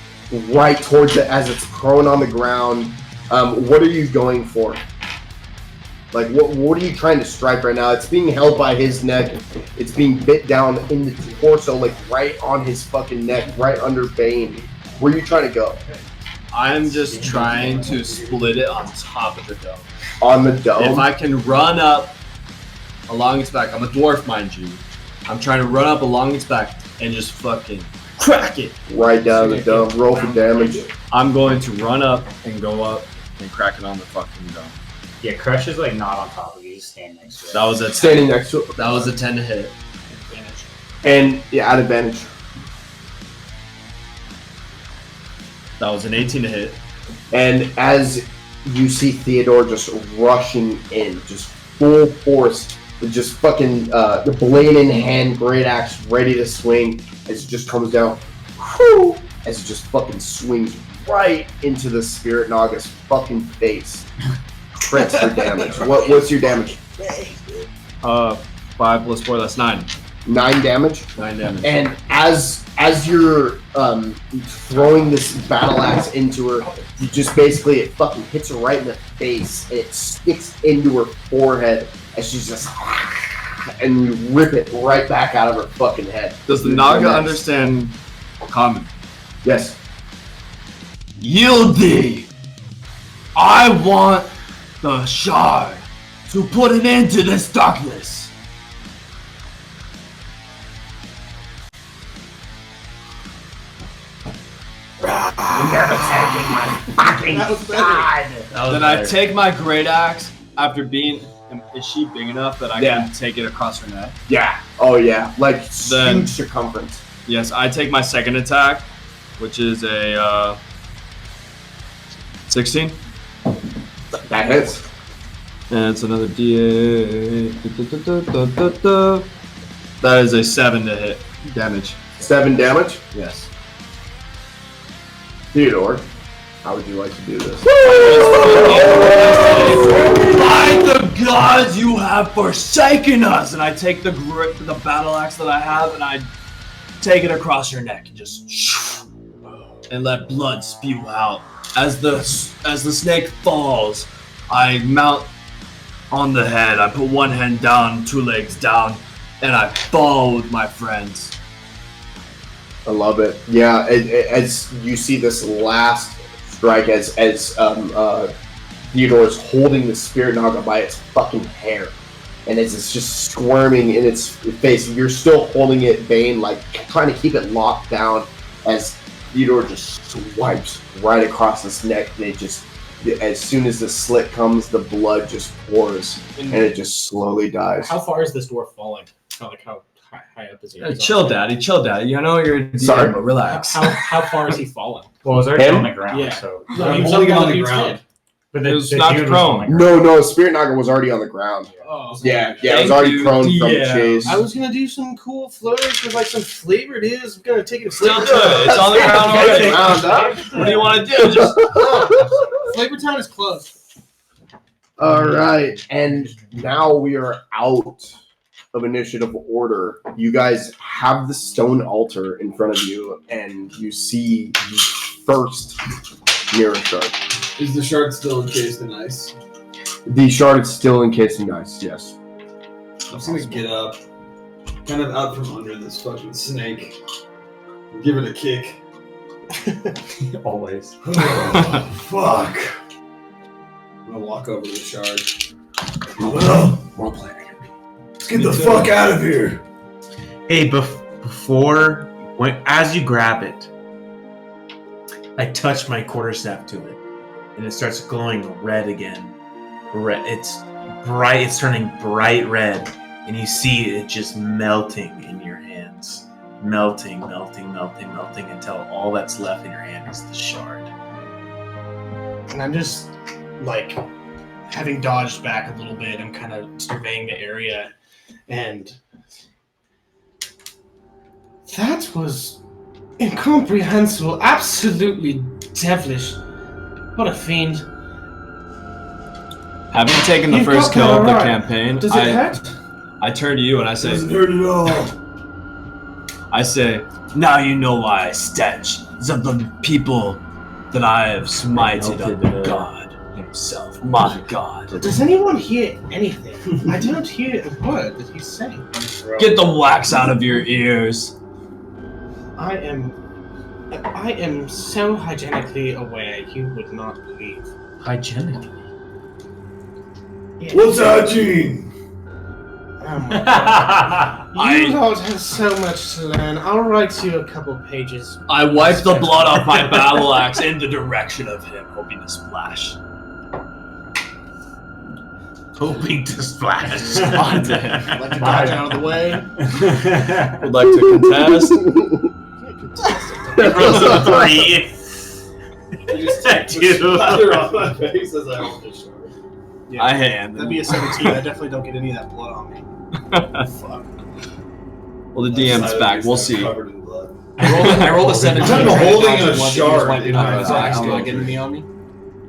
right towards it as it's prone on the ground. What are you going for? Like, what are you trying to strike right now? It's being held by his neck. It's being bit down in the torso, like right on his fucking neck, right under Bane. Where are you trying to go? I'm just trying to split it on top of the dome. On the dome? If I can run up along its back, I'm a dwarf, mind you. I'm trying to run up along its back and just fucking crack it. Right down the dome. Roll for damage. I'm going to run up and go up and crack it on the fucking dome. Yeah, Crush is like not on top of you, he's standing next to it. That was a 10. Standing next to it. That was a 10 to hit. And yeah, at advantage. That was an 18 to hit. And as you see Theodore just rushing in, just full force, with just fucking the blade in hand, great axe ready to swing, as it just comes down, whew, as it just fucking swings right into the spirit naga's fucking face. Crits for damage. What's your damage? 5 plus 4, that's 9. 9 damage? 9 damage. And as you're throwing this battle axe into her, you just basically, it fucking hits her right in the face, and it sticks into her forehead as she's just, and you rip it right back out of her fucking head. Does the Naga understand common? Yes. Yield thee! I want the shard to put an end to this darkness. Then I take my great axe after being. Is she big enough that I can take it across her neck? Yeah. Oh yeah. Like Then- huge circumference. Yes, I take my second attack, which is a 16. That hits. And it's another D8. That is a 7 to hit damage. 7 damage? Yes. Theodore, how would you like to do this? By the gods, you have forsaken us! And I take the battle axe that I have and I take it across your neck and just and let blood spew out. As the snake falls, I mount on the head. I put one hand down, 2 legs down, and I fall with my friends. I love it. Yeah, as you see this last strike, as Theodore is holding the spirit naga by its fucking hair, and as it's just squirming in its face, you're still holding it, Bane, like trying to keep it locked down. As Theodore just swipes right across its neck, and it just, as soon as the slit comes, the blood just pours, and it just slowly dies. How far is this dwarf falling? Like how high up is he? Chill, daddy. Chill, daddy. I know you're DM, Sorry. but relax. How far is he falling? Well, it was already Him? on the ground, Yeah. so. No, he was on the ground. But It was the not dude was prone. on the ground. No, Spirit Naga was already on the ground. Oh, Yeah, it was Thank already you, prone from the DM. chase. I was gonna do some cool flourish with like some flavor. It is. I'm gonna take it. Still do it. It's on the ground already. What do you want to do? Just Flavor Town is closed. All right, and now we are out of initiative order. You guys have the stone altar in front of you, and you see the first mirror shard. Is the shard still encased in ice? The shard is still encased in ice, yes. I'm just gonna get up, kind of out from under this fucking snake, and give it a kick. Always. Oh, fuck. I'm gonna walk over to the shard. Well, let's get the fuck out of here. Hey, before as you grab it, I touch my quarterstaff to it, and it starts glowing red again. It's bright. It's turning bright red, and you see it just melting in your hands, melting until all that's left in your hand is the shard. And I'm just like having dodged back a little bit. I'm kind of surveying the area, and that was incomprehensible. Absolutely devilish. What a fiend. having taken the You've first got kill that of the right. campaign, Does it hurt? I turn to you and I say, Doesn't hurt at all. I say, now you know why I stench of the people that I have smited under God himself. My God. Does anyone hear anything? I don't hear a word that he's saying. Get the wax out of your ears. I am so hygienically aware you would not believe. Hygienically? Yes. What's hygiene? Oh my God. You lot have so much to learn. I'll write you a couple pages. I wipe the blood off my battle axe in the direction of him, hoping to splash. Hoping to splash. Onto him. I'd like to dodge out of the way. Would like to contest. Rolls a 3. I just Thank take you. the splatter off my face as I hold the shard. Yeah, I hand. that'd be a 17. I definitely don't get any of that blood on me. Fuck. Well, the DM's back. We'll see. Covered in blood. I rolled a 17. I'm holding a shard Like, in do my I axe. get any on me?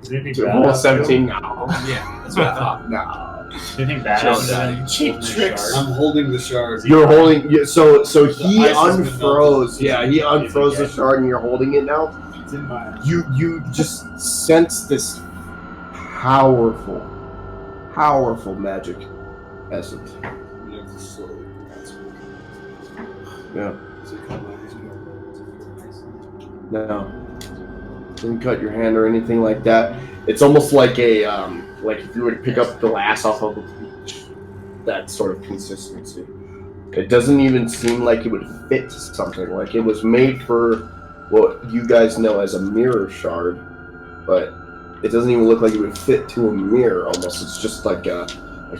Do you think To roll a badass, 17 though? now. Yeah, that's what I thought. No. Do you think badass? Cheap tricks. I'm holding the shard. You're holding. So he ice has been unfroze. melted. Yeah, he unfroze the shard, and you're holding it now. It's in my. You just sense this powerful magic essence. You have to slowly. Yeah. Does it cut my hand? No. Didn't cut your hand or anything like that. It's almost like a like if you were to pick up glass off of a beach. That sort of consistency. It doesn't even seem like it would fit something. Like it was made for what you guys know as a mirror shard, but it doesn't even look like it would fit to a mirror almost. It's just like a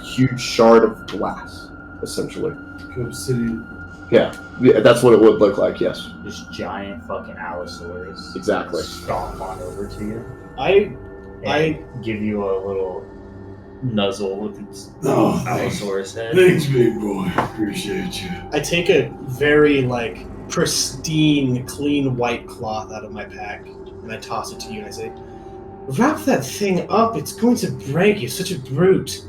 huge shard of glass, essentially. Obsidian. Yeah, that's what it would look like. Yes. This giant fucking Allosaurus. Exactly. Stomp on over to you. I give you a little nuzzle with its Allosaurus head. Thanks, big boy. Appreciate you. I take a very pristine, clean white cloth out of my pack and I toss it to you and I say, "Wrap that thing up. It's going to break. You're such a brute."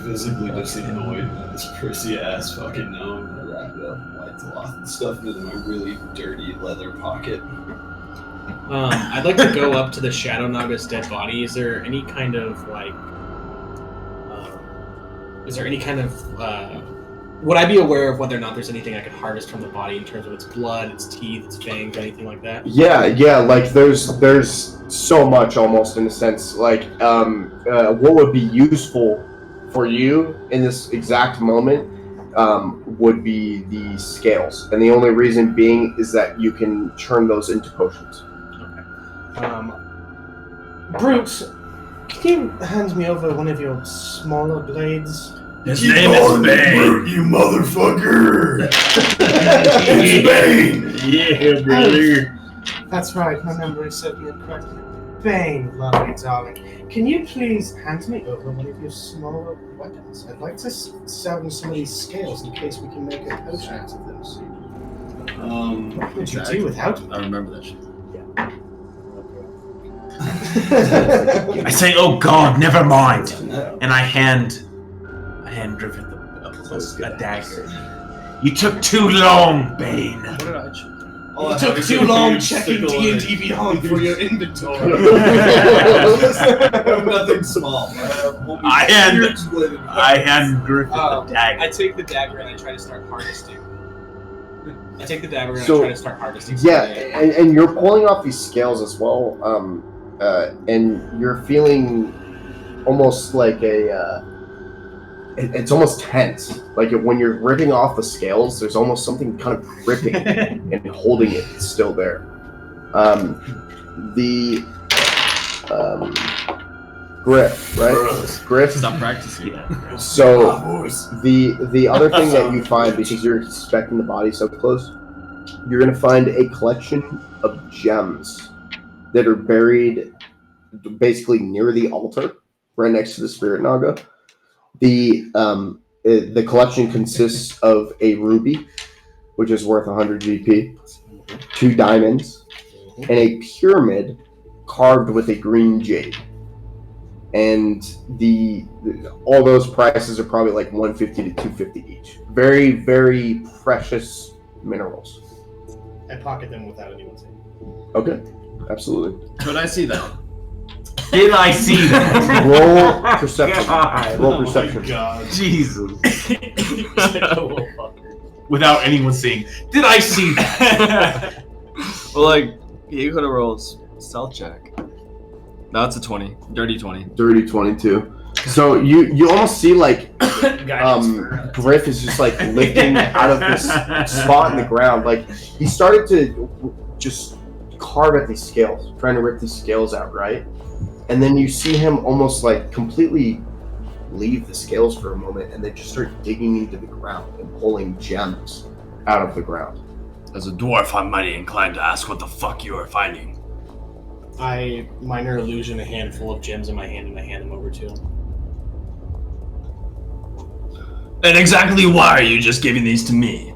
Visibly just annoyed by this prissy ass fucking gnome. I wrap it up in white cloth and stuff it in my really dirty leather pocket. I'd like to go up to the Shadow Naga's dead body. Is there any kind of would I be aware of whether or not there's anything I could harvest from the body in terms of its blood, its teeth, its fangs, anything like that? Yeah. Like there's so much almost in a sense. Like what would be useful for you in this exact moment would be the scales, and the only reason being is that you can turn those into potions. Brute, can you hand me over one of your smaller blades? His name is Bane. You motherfucker! It's Bane! Yeah, brother. That's right, my memory served me correctly. Bane, lovely darling. Can you please hand me over one of your smaller weapons? I'd like to salvage some of these scales in case we can make a potion out of those. What would you do without me? I remember that shit. I say, "Oh God, never mind," and I hand Griffith a dagger. "You took too long, Bane." What did I choose? You took too long checking D&D Beyond for your inventory. Nothing small. I hand Griffith the dagger. I take the dagger and I try to start harvesting. Yeah, and you're pulling off these scales as well, and you're feeling almost like it's almost tense. Like when you're ripping off the scales, there's almost something kind of gripping and holding it still there. Griff, right? Griff. Stop practicing. So the other thing that you find, because you're expecting the body so close, you're going to find a collection of gems that are buried basically near the altar, right next to the Spirit Naga. The collection consists of a ruby, which is worth 100 GP, 2 diamonds, and a pyramid carved with a green jade. And all those prices are probably like 150 to 250 each. Very, very precious minerals. I pocket them without anyone saying. Okay, absolutely. Could I see that? Did I see that? Roll perception. God. Roll perception. Oh my God. Jesus. Without anyone seeing. Did I see that? Well, you could have rolled stealth check. No, it's a 20. Dirty 20. Dirty 22. So you almost see Griff is just lifting out of this spot in the ground. He started to just carve at these scales, trying to rip these scales out, right? And then you see him almost completely leave the scales for a moment and then just start digging into the ground and pulling gems out of the ground. As a dwarf, I'm mighty inclined to ask what the fuck you are finding. I minor illusion a handful of gems in my hand and I hand them over to him. And exactly why are you just giving these to me?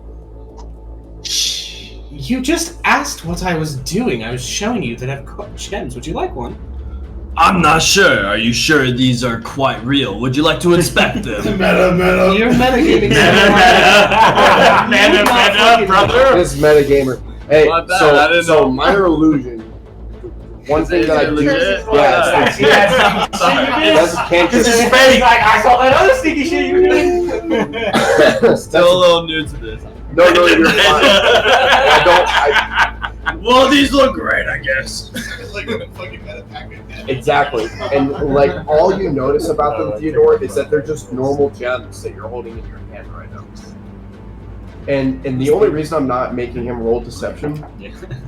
You just asked what I was doing. I was showing you that I've caught gems. Would you like one? I'm not sure. Are you sure these are quite real? Would you like to inspect them? Meta. You're metagaming. Meta, brother. This metagamer. Hey, My bad, I didn't so know. minor illusion. One thing that I do, legit? that's a cantrip. This is fake. I saw that other sneaky shit you were doing. Still a little new to this. No, you're fine. Well, these look great, I guess. Exactly. And all you notice about them, Theodore, is that they're just normal gems that you're holding in your hand right now. And the only reason I'm not making him roll deception,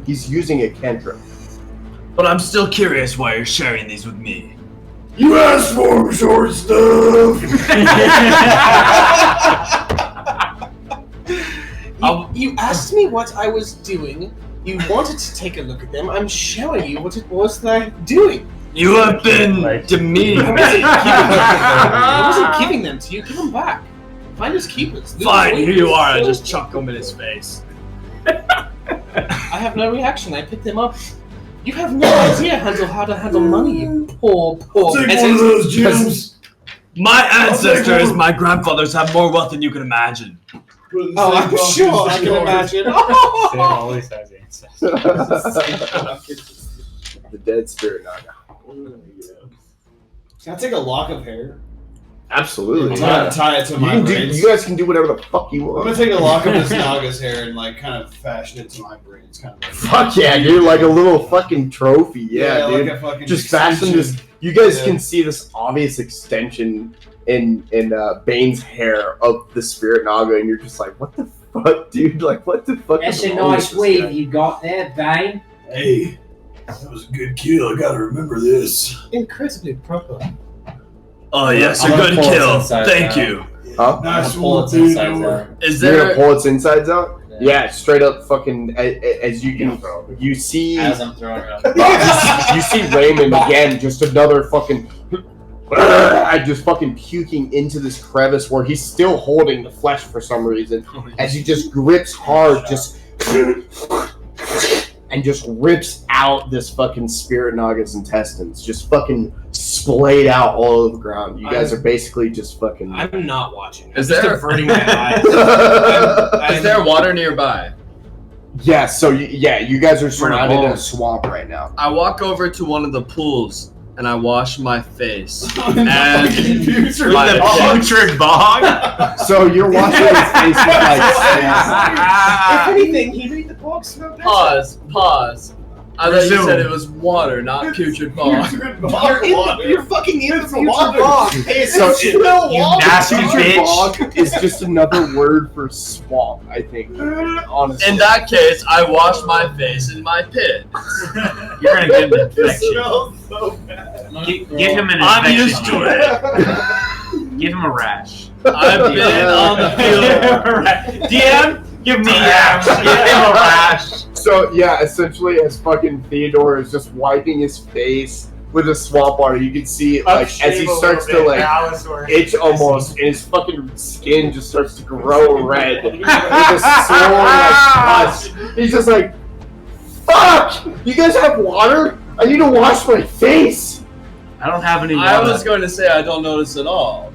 he's using a cantrip. But I'm still curious why you're sharing these with me. You asked for them, short stuff. You asked me what I was doing. You wanted to take a look at them. I'm showing you what it was that I'm doing. You have been demeaning me. I wasn't giving them to you. Give them back. Find his keepers. Fine, here you are. I just chuck them in his face. I have no reaction. I picked them up. You have no idea how to handle money, you poor. Take one of those gems. My ancestors, my grandfathers have more wealth than you can imagine. Oh, I'm sure I can imagine. Sam always has ancestors. The dead spirit naga. Can I take a lock of hair? Absolutely. Tie it to my braids. You guys can do whatever the fuck you I'm want. gonna take a lock of this Naga's hair and like kind of fashion it to my braids, kind of like. Fuck yeah, dude! Like a little fucking trophy. Yeah, dude. Like a fucking just fashion this. extension. You guys can see this obvious extension in Bane's hair of the spirit naga, and you're just like, what the fuck, dude? Like, what the fuck? That's is a wrong nice with this guy? weave you got there, Bane. Hey, that was a good kill. I gotta remember this. Incredibly proper. Oh yes, a I'm gonna good pull its kill. insides Thank out. you. Huh? Nice pull one, its dude. insides out. Is You're there? gonna pull its insides out? Yeah, straight up fucking as you can. You see. As I'm throwing it up. You see Raymond again, just another fucking. Just fucking puking into this crevice where he's still holding the flesh for some reason, as he just grips hard, just and just rips out this fucking spirit naga's intestines, just fucking splayed out all over the ground. You guys are basically just fucking. I'm not watching. Is I'm just there- averting my eyes. Is there water nearby? Yeah, so you guys are surrounded in a hole. swamp right now. I walk over to one of the pools and I wash my face. And my Putrid bog? So you're washing his face with like. If anything, he made the bog smell better. Pause. I thought you said it was water, not putrid bog. You're fucking in the future water. bog. Hey, So it's still water. nasty Putrid bitch. bog is just another word for swamp, I think. Honestly. In that case, I wash my face in my pit. You're gonna get an infection. smells so bad. Give him an I'm infection. used to it. Give him a rash. I've been on the field. DM, give me a rash. Give him a rash. So yeah, essentially, as fucking Theodore is just wiping his face with a swamp water, you can see like as he starts to like itch almost, and his fucking skin just starts to grow red with a sore like pus. He's just like, "Fuck! You guys have water? I need to wash my face." I don't have any water. I was going to say I don't notice at all.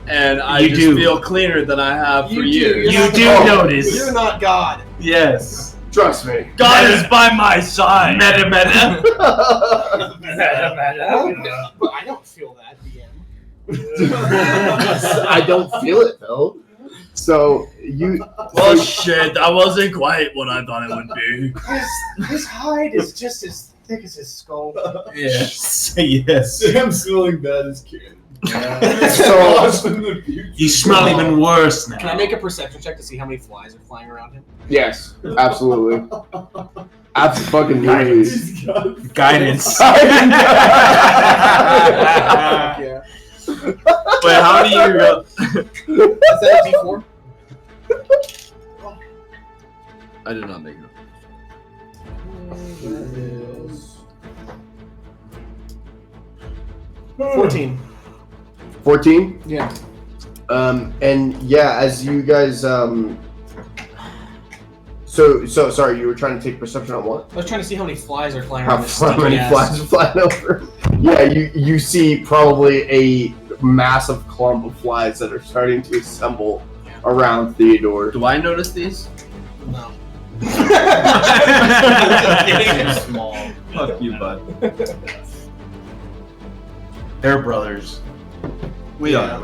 And I You just do. feel cleaner than I have for years. You do notice. You're not God. Yes. Trust me. God is by my side. Meta. But I don't feel that, DM. I don't feel it though. So you. Well, shit, that wasn't quite what I thought it would be. His hide is just as thick as his skull. Yes. Yes. I'm smelling bad as kid. So You smell even worse now. Can I make a perception check to see how many flies are flying around him? yes, absolutely. Absolutely. Guidance. Yeah. Wait, how do you go? Is that a D4? I did not make it. 14. 14? Yeah. And yeah, as you guys so sorry, you were trying to take perception on what? I was trying to see how many flies are flying How around this many stinky flies are flying over? Yeah, you see probably a massive clump of flies that are starting to assemble around Theodore. Do I notice these? No. Small. Fuck you, bud. They're brothers. We are.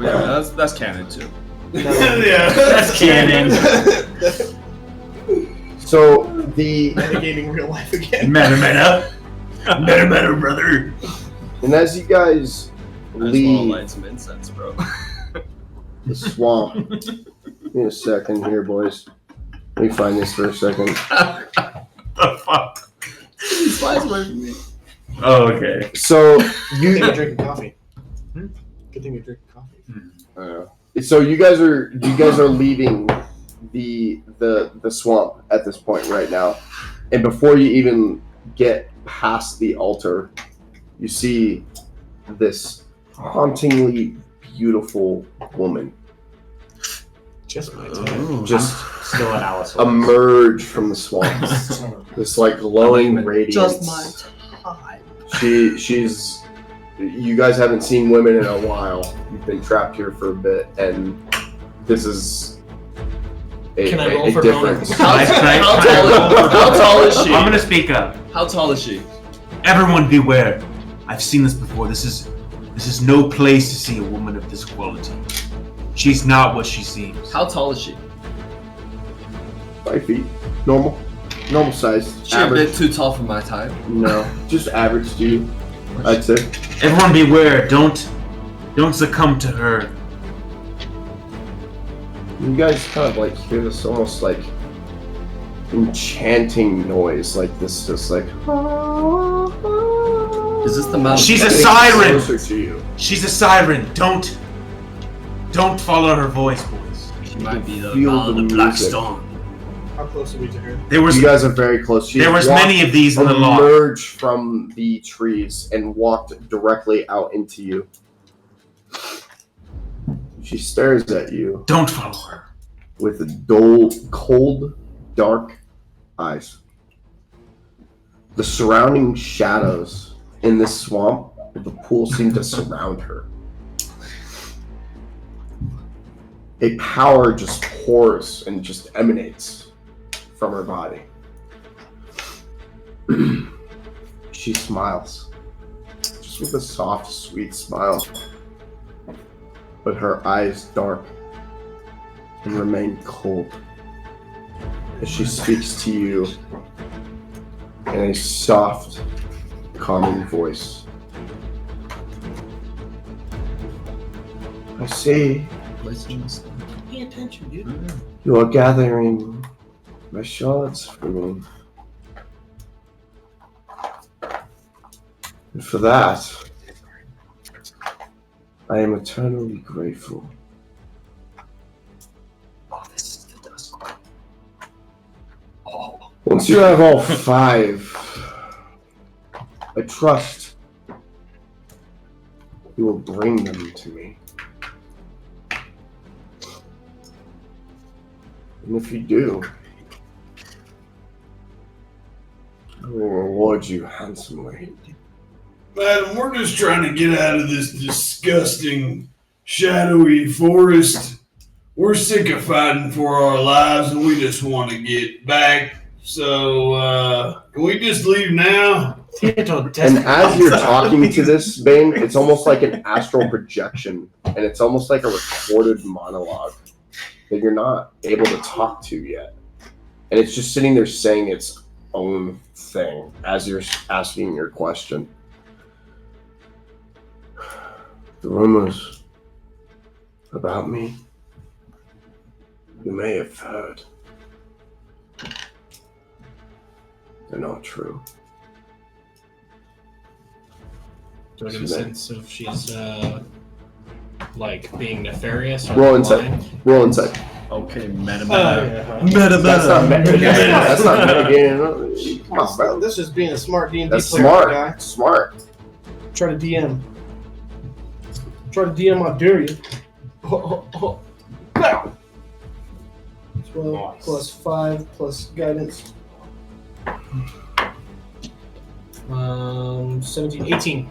That's canon too. Yeah, That's canon. So the Metagaming real life again. Meta, brother. and as you guys I just want to leave light some incense, bro. the swamp, give me a second here, boys. Let me find this for a second. The fuck? These flies away from me. Oh, okay. So Good thing you're you, drinking coffee. Good thing you're drinking coffee. so you guys are leaving the swamp at this point right now, and before you even get past the altar, you see this hauntingly beautiful woman just still an Alice. emerge from the swamps. This like glowing radiance. Just my time. She's. You guys haven't seen women in a while. You've been trapped here for a bit, and this is Can I roll for difference. How tall is she? I'm gonna speak up. How tall is she? Everyone beware. I've seen this before. This is no place to see a woman of this quality. She's not what she seems. How tall is she? 5 feet. Normal size. She a bit too tall for my type. No, just average to you, I'd say. Everyone beware. Don't succumb to her. You guys kind of like hear this almost like enchanting noise, like this, just like. Is this the mountain? She's a siren. Closer to you. She's a siren. Don't follow her voice, boys. She might be the Feel the Black music. Storm. How close are we to her? You guys are very close. She there was walked- many of these in the law. Emerged from the trees and walked directly out into you. She stares at you. Don't follow her. With dull, cold, dark eyes. The surrounding shadows in this swamp, the pool seem to surround her. A power just pours and just emanates from her body. She smiles, just with a soft, sweet smile, but her eyes dark and remain cold as she speaks to you in a soft, calming voice. I see Pay attention, dude. you are gathering my shards for me. And for that, I am eternally grateful. Oh, this is the Dusk. Once you have all 5, I trust you will bring them to me. And if you do, I will reward you handsomely. Madam, we're just trying to get out of this disgusting, shadowy forest. We're sick of fighting for our lives and we just want to get back. So, can we just leave now? And as you're talking to this, Bane, it's almost like an astral projection, and it's almost like a recorded monologue that you're not able to talk to yet. And it's just sitting there saying its own thing as you're asking your question. The rumors about me, you may have heard. They're not true. Do I get a sense if she's like being nefarious? Or Roll inside. lying? Roll inside. Okay, meta. That's not That's not metagaming. Come on, bro. This is being a smart D&D That's player, smart. guy. Smart. Try to DM. Try to DM, I dare you. 12 plus 5 plus guidance. 17, 18.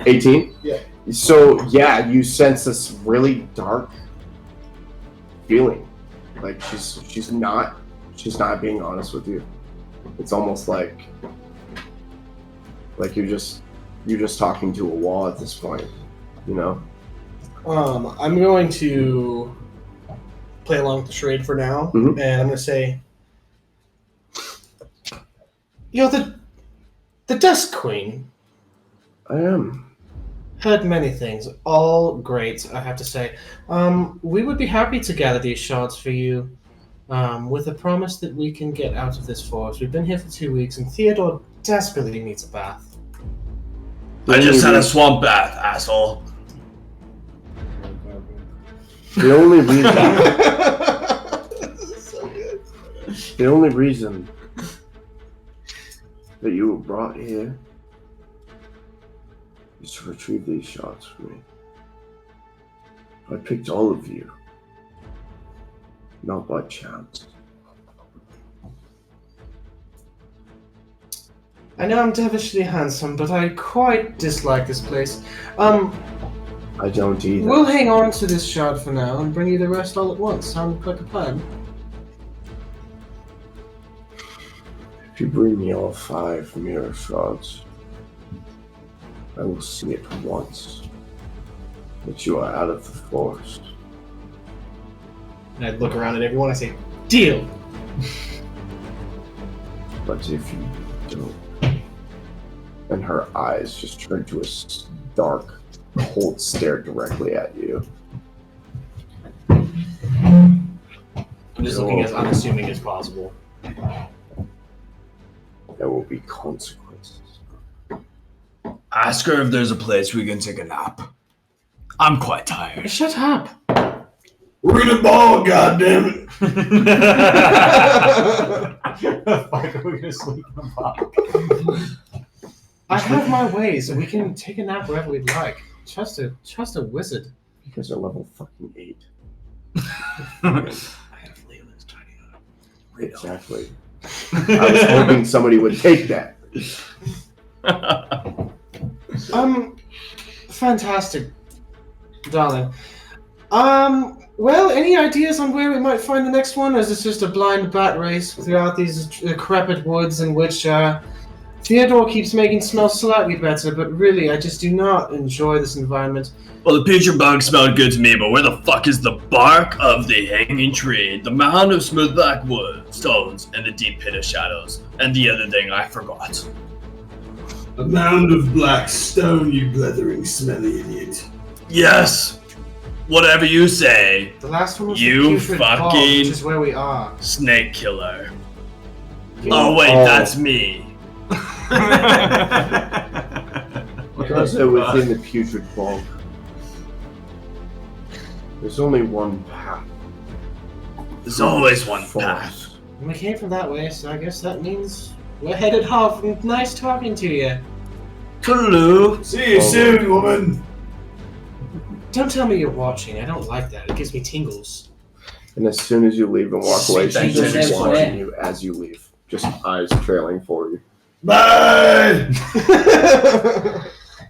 18? Yeah. So, yeah, you sense this really dark feeling. Like she's not being honest with you. It's almost like you're just talking to a wall at this point, you know? I'm going to play along with the charade for now, and I'm going to say, you're the Dusk Queen. I am. Heard many things, all great, I have to say. We would be happy to gather these shards for you, with a promise that we can get out of this forest. We've been here for 2 weeks, and Theodore desperately needs a bath. I just had a swamp bath, asshole. The only reason The only reason that you were brought here is to retrieve these shards for me. I picked all of you, not by chance. I know I'm devilishly handsome, but I quite dislike this place. I don't either. We'll hang on to this shard for now and bring you the rest all at once. Sound like a plan? If you bring me all 5 mirror shards, I will see at once that you are out of the forest. And I'd look around at everyone and I say, deal! But if you don't, and her eyes just turn to a dark, cold stare directly at you. I'm just looking as unassuming as possible. There will be consequences. Ask her if there's a place we can take a nap. I'm quite tired. Shut up! We're in a ball, goddammit! Fuck, are we gonna sleep in the box? I have my ways, and we can take a nap wherever we'd like. Trust a wizard. You guys are level fucking 8. I have Leland's tiny up. Exactly. I was hoping somebody would take that. Fantastic, darling. Well, any ideas on where we might find the next one, or is this just a blind bat race throughout these decrepit woods in which Theodore keeps making smell slightly better, but really, I just do not enjoy this environment. Well, the picture bug smelled good to me, but where the fuck is the bark of the hanging tree, the mound of smooth black wood, stones, and the deep pit of shadows? And the other thing I forgot. A mound of black stone, you blethering, smelly idiot. Yes! Whatever you say. The last one was you the putrid bog, fucking which is where we are. snake killer. Yeah. Oh wait, Oh. that's me. Because they're within the putrid bog. There's only one path. There's always one path. We came from that way, so I guess that means we're headed off. Nice talking to you. Toodaloo. See you soon, woman. Don't tell me you're watching. I don't like that. It gives me tingles. And as soon as you leave and walk away, Sweet she's just Jesus. watching you as you leave. Just eyes trailing for you. Bye!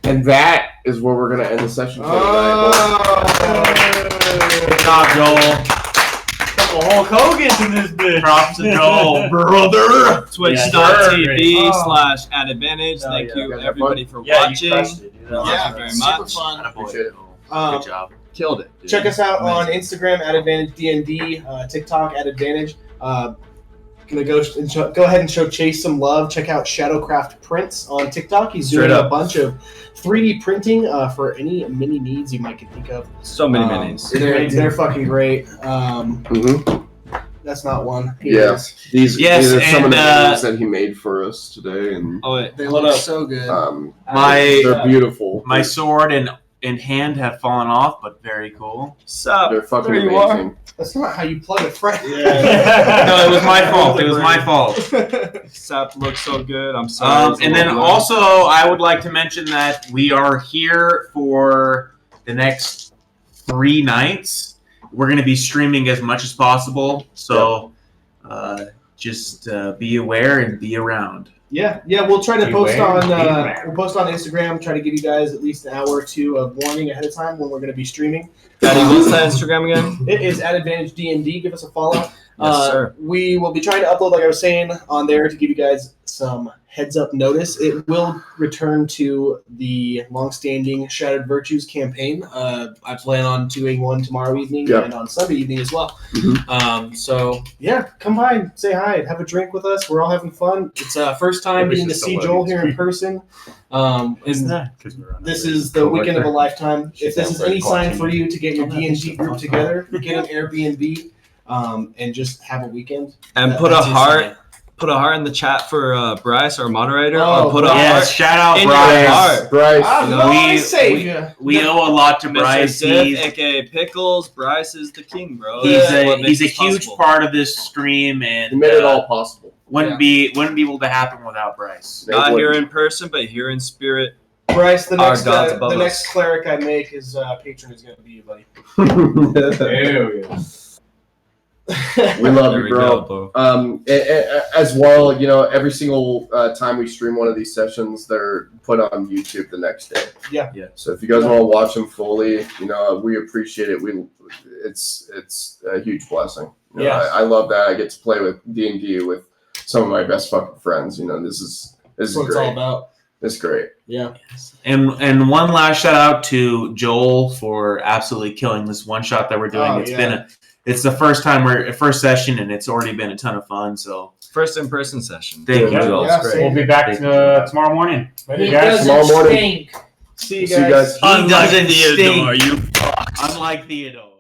And that is where we're going to end the session for tonight. Good job, Joel. Couple Hulk Hogan's in this bitch. Props to Joel, brother. Twitch.tv/@advantage. Thank you, everybody, for watching. You crushed it, dude. Thank you very super much. fun. Appreciate it. Good job. Killed it. Dude. Check us out on Amazing. Instagram @AdvantageDND, TikTok @Advantage. Gonna go ahead and show Chase some love. Check out Shadowcraft Prints on TikTok. He's Straight doing a up. bunch of 3D printing for any mini needs you might can think of. So many minis. They're fucking great. Mm-hmm. That's not one. Yes. These Yes, are some of the and, things that he made for us today. And Oh, wait. They Hold look up. so good. they're beautiful. My sword and hand have fallen off, but very cool. Sup? They're fucking There you amazing. That's not how you plug a friend. No, it was my fault. It was my fault. Sap looks so good. I'm sorry. And then also, I would like to mention that we are here for the next 3 nights. We're going to be streaming as much as possible, so just be aware and be around. Yeah, we'll try to post Beware, on beware. we'll post on Instagram. Try to give you guys at least an hour or two of warning ahead of time when we're going to be streaming. Daddy, what's that Instagram again? It is @AdvantageDND. Give us a follow. Yes, sir. We will be trying to upload, like I was saying, on there to give you guys some heads up notice. It will return to the long-standing Shattered Virtues campaign. I plan on doing one tomorrow evening and on Sunday evening as well. So yeah, come by and say hi and have a drink with us. We're all having fun. It's first time getting to see Joel here in person. Isn't that? This is the weekend of a lifetime. If this is any sign for you to get your D&D group together, get an Airbnb, and just have a weekend. And That- put a that's your heart sign. put a heart in the chat for Bryce, our moderator, Oh, or put a Bryce. heart Shout out in Bryce. your heart. Bryce. I'm You know, my savior. We owe a lot to Mr. Bryce. Diff, aka Pickles. Bryce is the king, bro. He's That's what a makes huge this possible. part of this stream, and He made it all possible. wouldn't be able to happen without Bryce. Not here in person, but here in spirit. Bryce, the Our next gods above the us. next cleric I make is patron is going to be you, buddy. There we go. We love There you, we bro. go, As well, you know, every single time we stream one of these sessions, they're put on YouTube the next day. Yeah. So if you guys want to watch them fully, you know, we appreciate it. It's a huge blessing. You know, Yes. I love that. I get to play with D&D with some of my best fucking friends. You know, this is That's what great. it's all about. It's great. Yeah. And one last shout out to Joel for absolutely killing this one shot that we're doing. Oh, It's the first session, and it's already been a ton of fun. So First in-person session. thank you, Yeah. Joel. Yeah, It's We'll be back tomorrow morning. Later, He guys. doesn't Tomorrow morning. stink. See you See you guys. guys. He doesn't Theodore, stink. you Unlike Theodore.